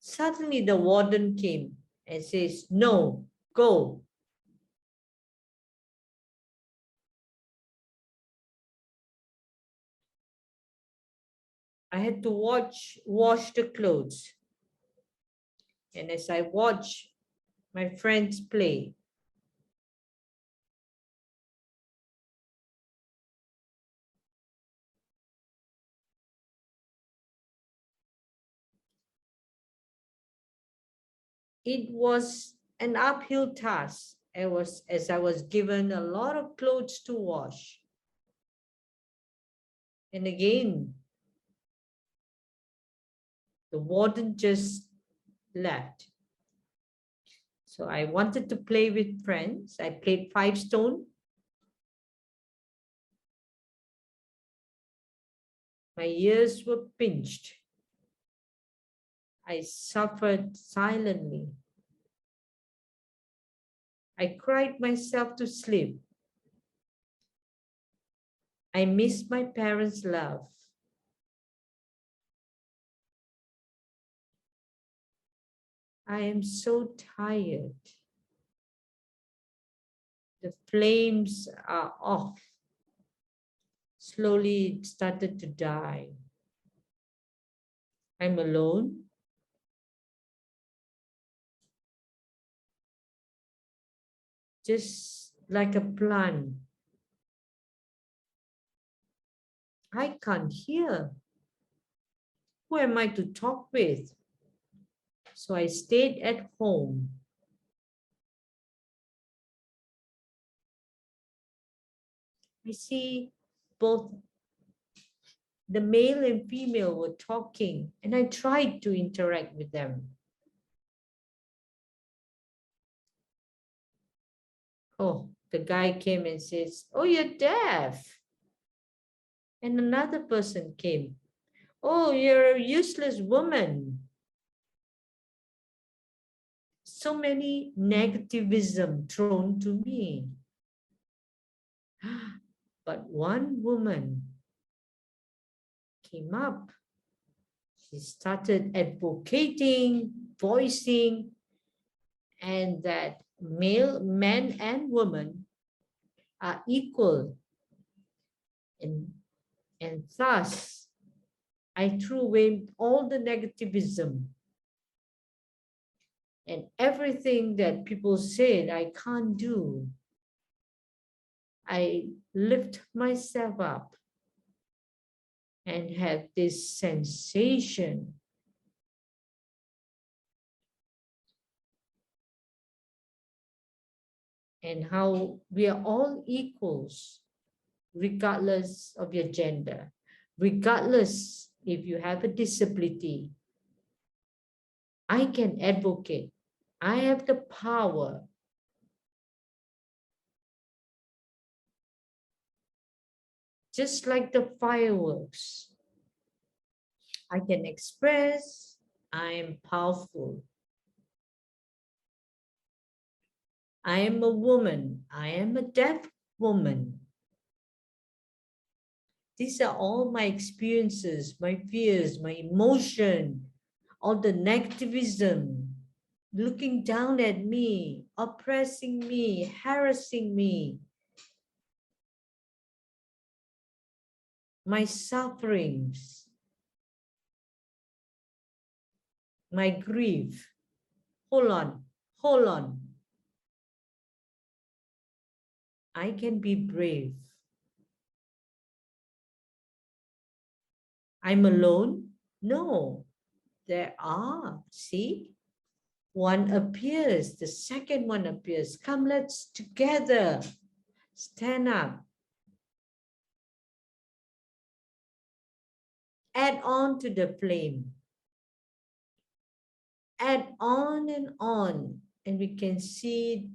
Suddenly the warden came and says, no, go. I had to wash the clothes. And as I watch my friends play, it was an uphill task. As I was given a lot of clothes to wash. And again, the warden just left. So I wanted to play with friends. I played 5 stone. My ears were pinched. I suffered silently. I cried myself to sleep. I missed my parents' love. I am so tired. The flames are off. Slowly it started to die. I'm alone. Just like a plant. I can't hear. Who am I to talk with? So I stayed at home. I see both the male and female were talking, and I tried to interact with them. Oh, the guy came and says, oh, you're deaf. And another person came. Oh, you're a useless woman. So many negativism thrown to me. But one woman came up. She started advocating, voicing, and that men and women are equal. And thus, I threw away all the negativism and everything that people said I can't do. I lift myself up and have this sensation. And how we are all equals, regardless of your gender, regardless if you have a disability. I can advocate. I have the power. Just like the fireworks, I can express, I am powerful. I am a woman. I am a deaf woman. These are all my experiences, my fears, my emotion, all the negativism, looking down at me, oppressing me, harassing me, my sufferings, my grief. Hold on, hold on. I can be brave. I'm alone? No, there are. See? One appears, the second one appears. Come, let's together stand up. Add on to the flame. Add on, and we can see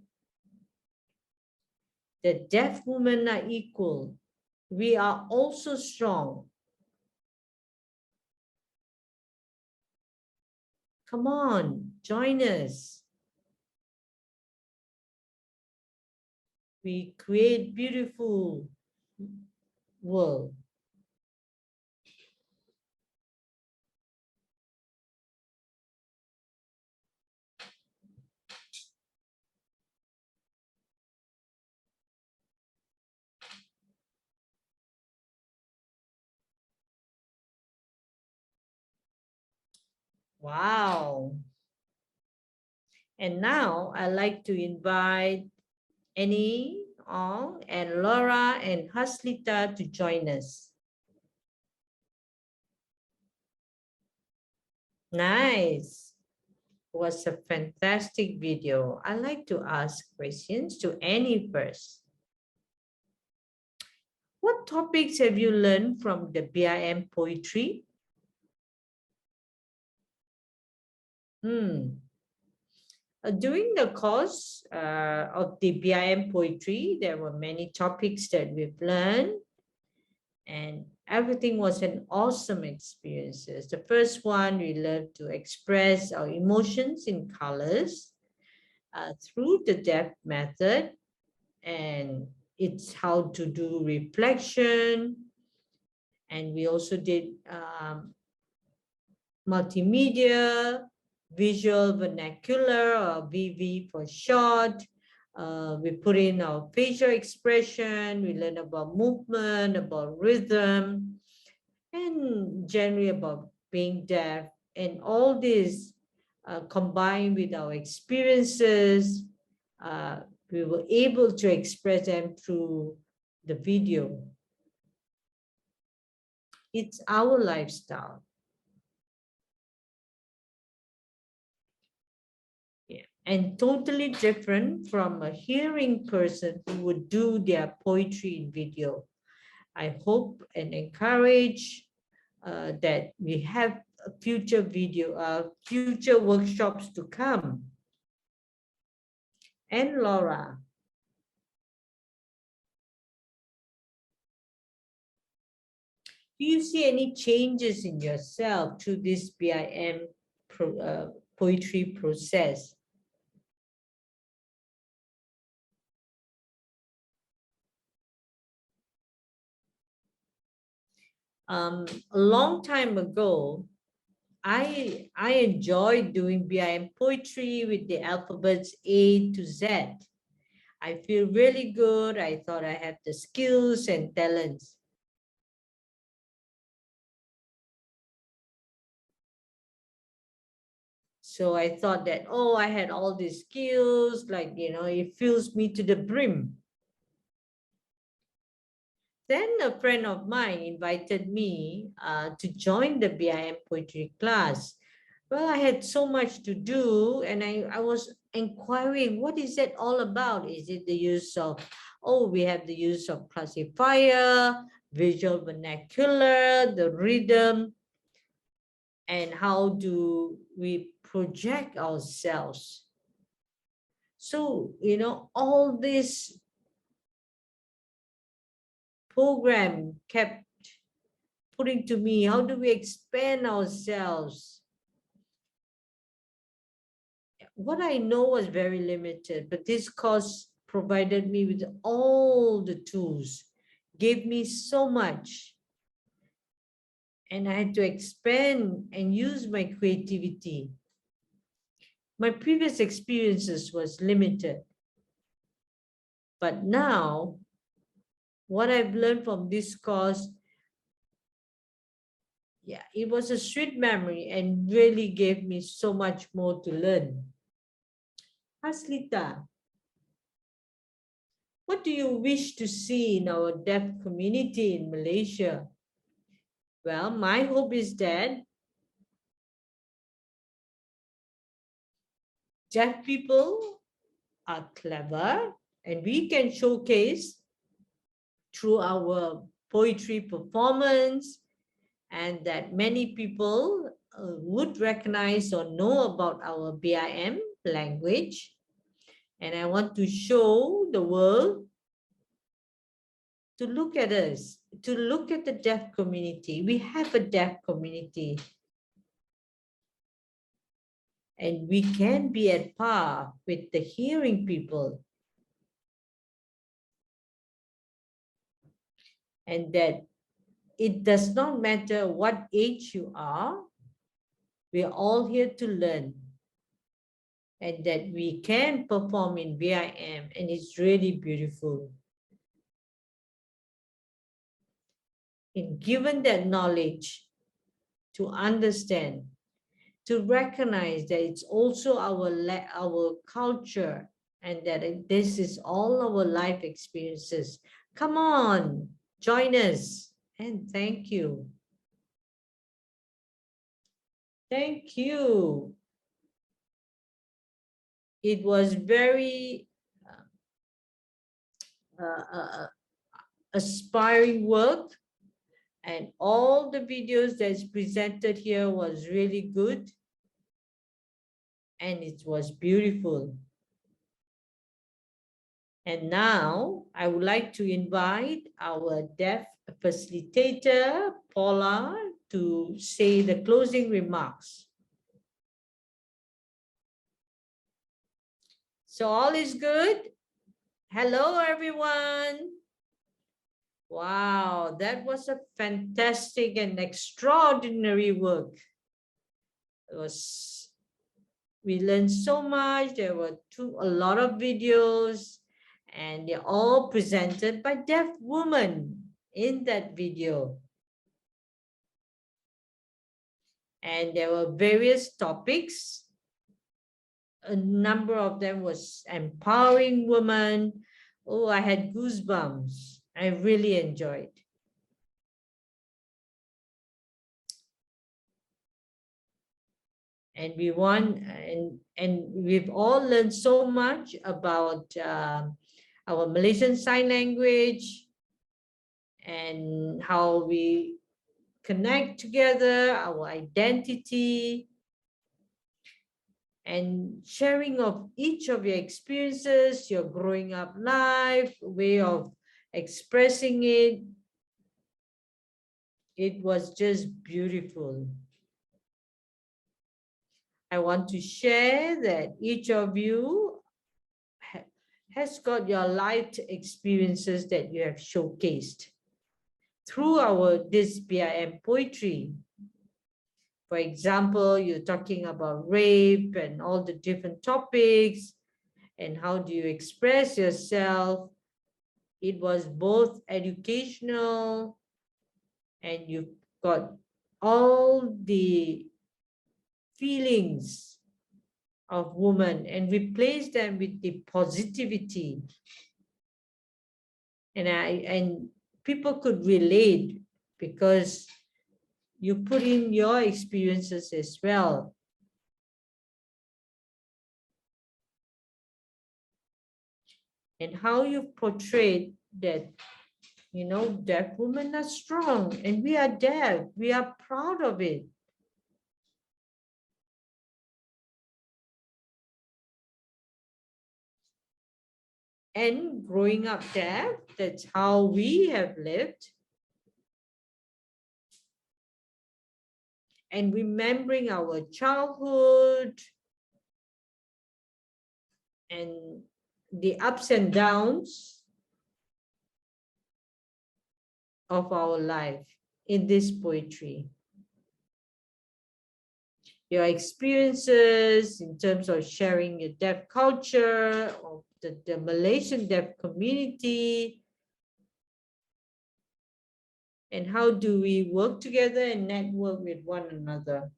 that deaf women are equal. We are also strong. Come on, join us. we create beautiful world. Wow. And now I'd like to invite Annie, Ong, and Laura and Haslita to join us. Nice. Was a fantastic video. I like to ask questions to Annie first. What topics have you learned from the BIM poetry? During the course of the BIM poetry, there were many topics that we've learned, and everything was an awesome experience. The first one, we learned to express our emotions in colors through the depth method, and it's how to do reflection. And we also did multimedia, visual vernacular, or VV for short. We put in our facial expression, we learn about movement, about rhythm, and generally about being deaf. And all this combined with our experiences, we were able to express them through the video. It's our lifestyle. And totally different from a hearing person who would do their poetry in video. I hope and encourage that we have a future future workshops to come. And Laura, do you see any changes in yourself through this BIM poetry process? A long time ago, I enjoyed doing BIM poetry with the alphabets A to Z. I feel really good. I thought I had the skills and talents. So I thought that, oh, I had all these skills, like, it fills me to the brim. Then a friend of mine invited me to join the BIM poetry class. Well, I had so much to do, and I was inquiring, what is that all about? Is it the use of, we have the use of classifier, visual vernacular, the rhythm, and how do we project ourselves? So, all this program kept putting to me, how do we expand ourselves? What I know was very limited, but this course provided me with all the tools, gave me so much. And I had to expand and use my creativity. My previous experiences was limited. But now, what I've learned from this course, it was a sweet memory and really gave me so much more to learn. Haslita, what do you wish to see in our deaf community in Malaysia? Well, my hope is that deaf people are clever and we can showcase through our poetry performance, and that many people would recognize or know about our BIM language. And I want to show the world to look at us, to look at the deaf community. We have a deaf community. And we can be at par with the hearing people. and that it does not matter what age you are, we are all here to learn, and that we can perform in BIM, and it's really beautiful. And given that knowledge, to understand, to recognize that it's also our culture, and that this is all our life experiences. Come on, join us, and thank you. Thank you. It was very aspiring work, and all the videos that's presented here was really good, and it was beautiful. And now I would like to invite our deaf facilitator, Paula, to say the closing remarks. So all is good? Hello, everyone. Wow, that was a fantastic and extraordinary work. We learned so much. There were a lot of videos, and they're all presented by deaf women in that video. And there were various topics. A number of them was empowering women. Oh, I had goosebumps. I really enjoyed. And we want, and we've all learned so much about our Malaysian Sign Language, and how we connect together, our identity, and sharing of each of your experiences, your growing up life, way of expressing it. It was just beautiful. I want to share that each of you has got your life experiences that you have showcased through this BIM poetry. For example, you're talking about rape and all the different topics, and how do you express yourself. It was both educational, and you've got all the feelings of women and replace them with the positivity. And people could relate because you put in your experiences as well. And how you portrayed that, deaf women are strong, and we are deaf. We are proud of it. And growing up deaf, that's how we have lived. And remembering our childhood and the ups and downs of our life in this poetry. Your experiences in terms of sharing your deaf culture, of the Malaysian deaf community, and how do we work together and network with one another.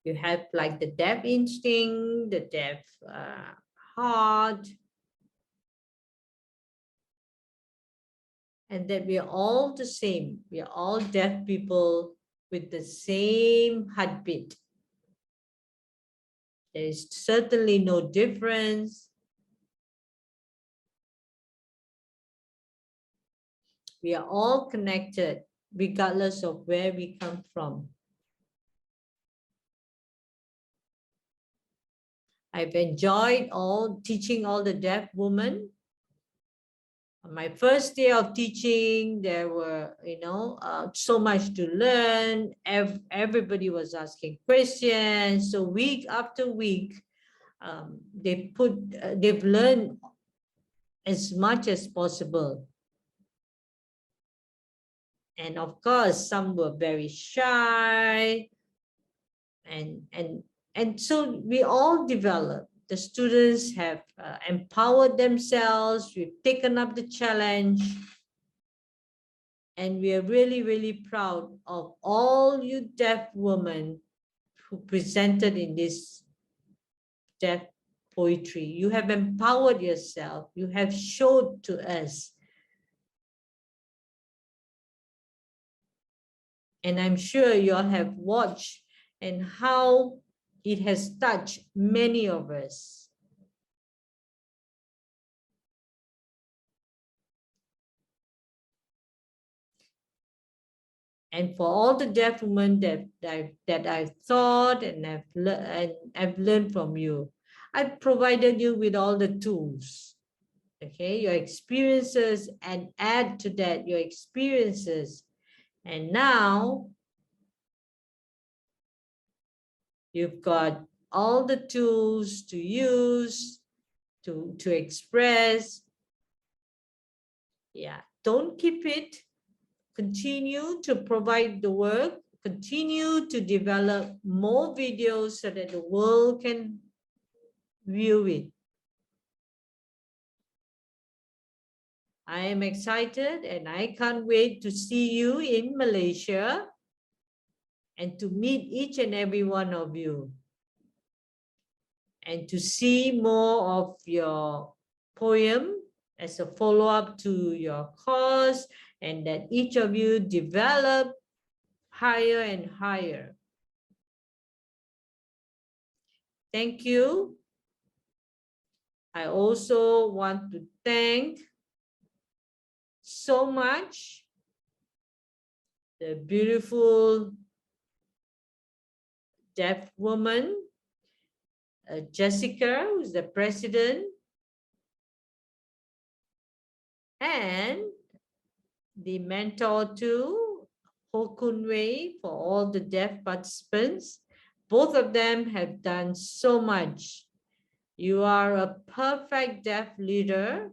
You have like the deaf instinct, the deaf heart, and that we are all the same. We are all deaf people with the same heartbeat. There is certainly no difference. We are all connected, regardless of where we come from. I've enjoyed teaching all the deaf women. On my first day of teaching, there were, so much to learn. Everybody was asking questions. So week after week, they've learned as much as possible. And of course, some were very shy, and so we all developed. The students have empowered themselves. We've taken up the challenge, and we are really, really proud of all you deaf women who presented in this deaf poetry. You have empowered yourself. You have showed to us. And I'm sure you all have watched and how it has touched many of us. And for all the deaf women that I've thought and I've learned from you, I've provided you with all the tools, okay, your experiences, and add to that your experiences. And now you've got all the tools to use, to express. Yeah, don't keep it. Continue to provide the work, continue to develop more videos so that the world can view it. I am excited and I can't wait to see you in Malaysia and to meet each and every one of you and to see more of your poem as a follow-up to your course, and that each of you develop higher and higher. Thank you. I also want to thank so much the beautiful deaf woman, Jessica, who's the president, and the mentor too, Ho Kun Wei, for all the deaf participants. Both of them have done so much. You are a perfect deaf leader,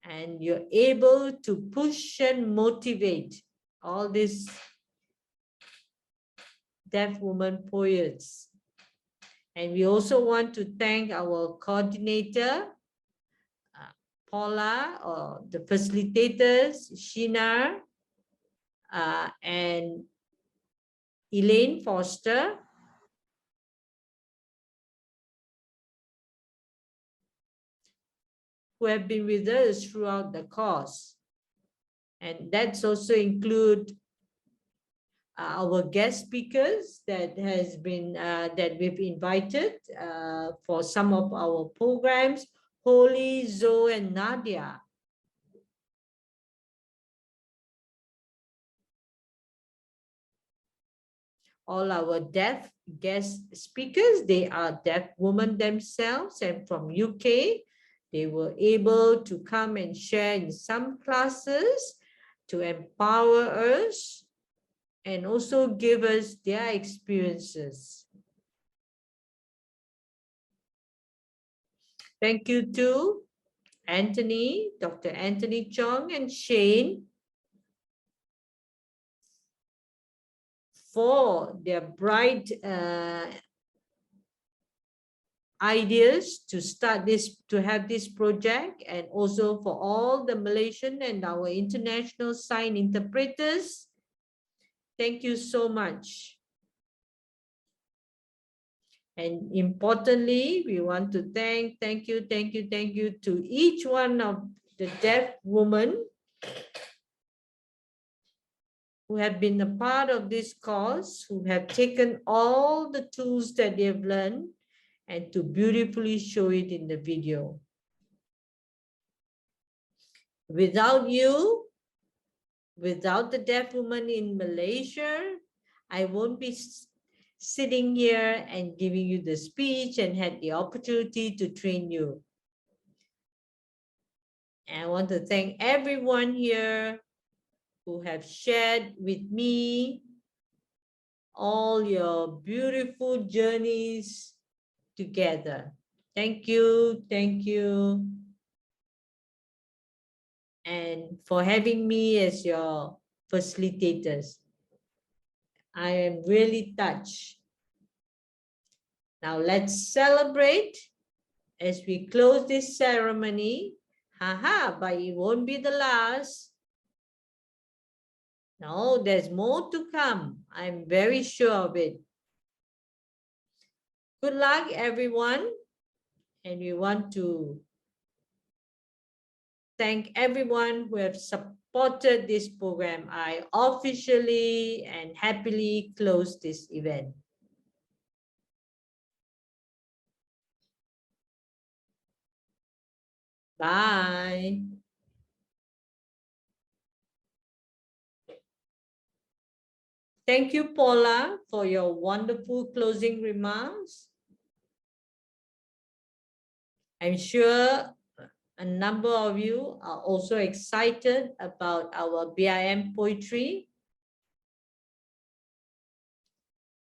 and you're able to push and motivate all these deaf women poets. And we also want to thank our coordinator, Paula, or the facilitators, Sheena, and Elaine Foster, who have been with us throughout the course. And that's also include our guest speakers that has been that we've invited for some of our programs, Holly, Zoe, and Nadia. All our deaf guest speakers, they are deaf women themselves, and from UK. They were able to come and share in some classes to empower us and also give us their experiences. Thank you to Anthony, Dr. Anthony Chong, and Shane for their bright ideas to start this, to have this project, and also for all the Malaysian and our international sign interpreters. Thank you so much. And importantly, we want to thank you to each one of the deaf women who have been a part of this course, who have taken all the tools that they have learned and to beautifully show it in the video. Without you, without the deaf women in Malaysia, I won't be sitting here and giving you the speech and had the opportunity to train you. And I want to thank everyone here who have shared with me all your beautiful journeys together. Thank you. Thank you. And for having me as your facilitators. I am really touched. Now let's celebrate as we close this ceremony. Haha, but it won't be the last. No, there's more to come. I'm very sure of it. Good luck, everyone. And we want to thank everyone who have supported this program. I officially and happily close this event. Bye. Thank you, Paula, for your wonderful closing remarks. I'm sure a number of you are also excited about our BIM poetry.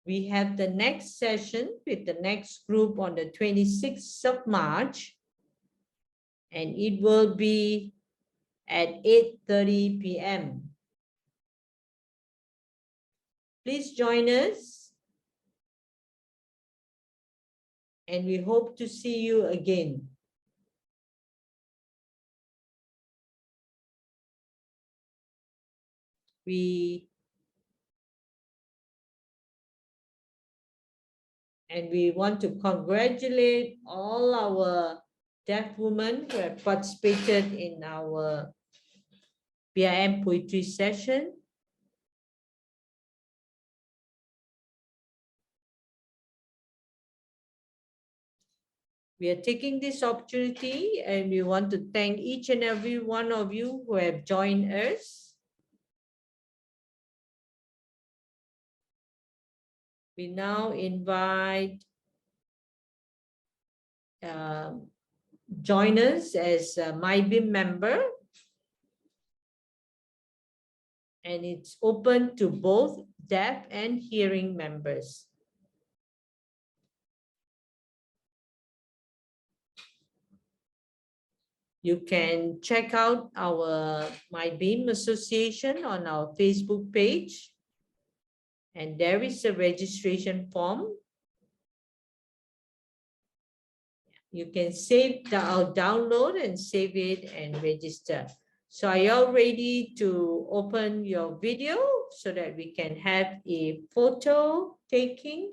We have the next session with the next group on the 26th of March, and it will be at 8:30 p.m. Please join us, and we hope to see you again. We want to congratulate all our deaf women who have participated in our BIM poetry session. We are taking this opportunity and we want to thank each and every one of you who have joined us. We now invite join us as a MyBIM member, and it's open to both deaf and hearing members. You can check out our MyBIM Association on our Facebook page, and there is a registration form. You can save or download and save it and register. So are you all ready to open your video so that we can have a photo taking?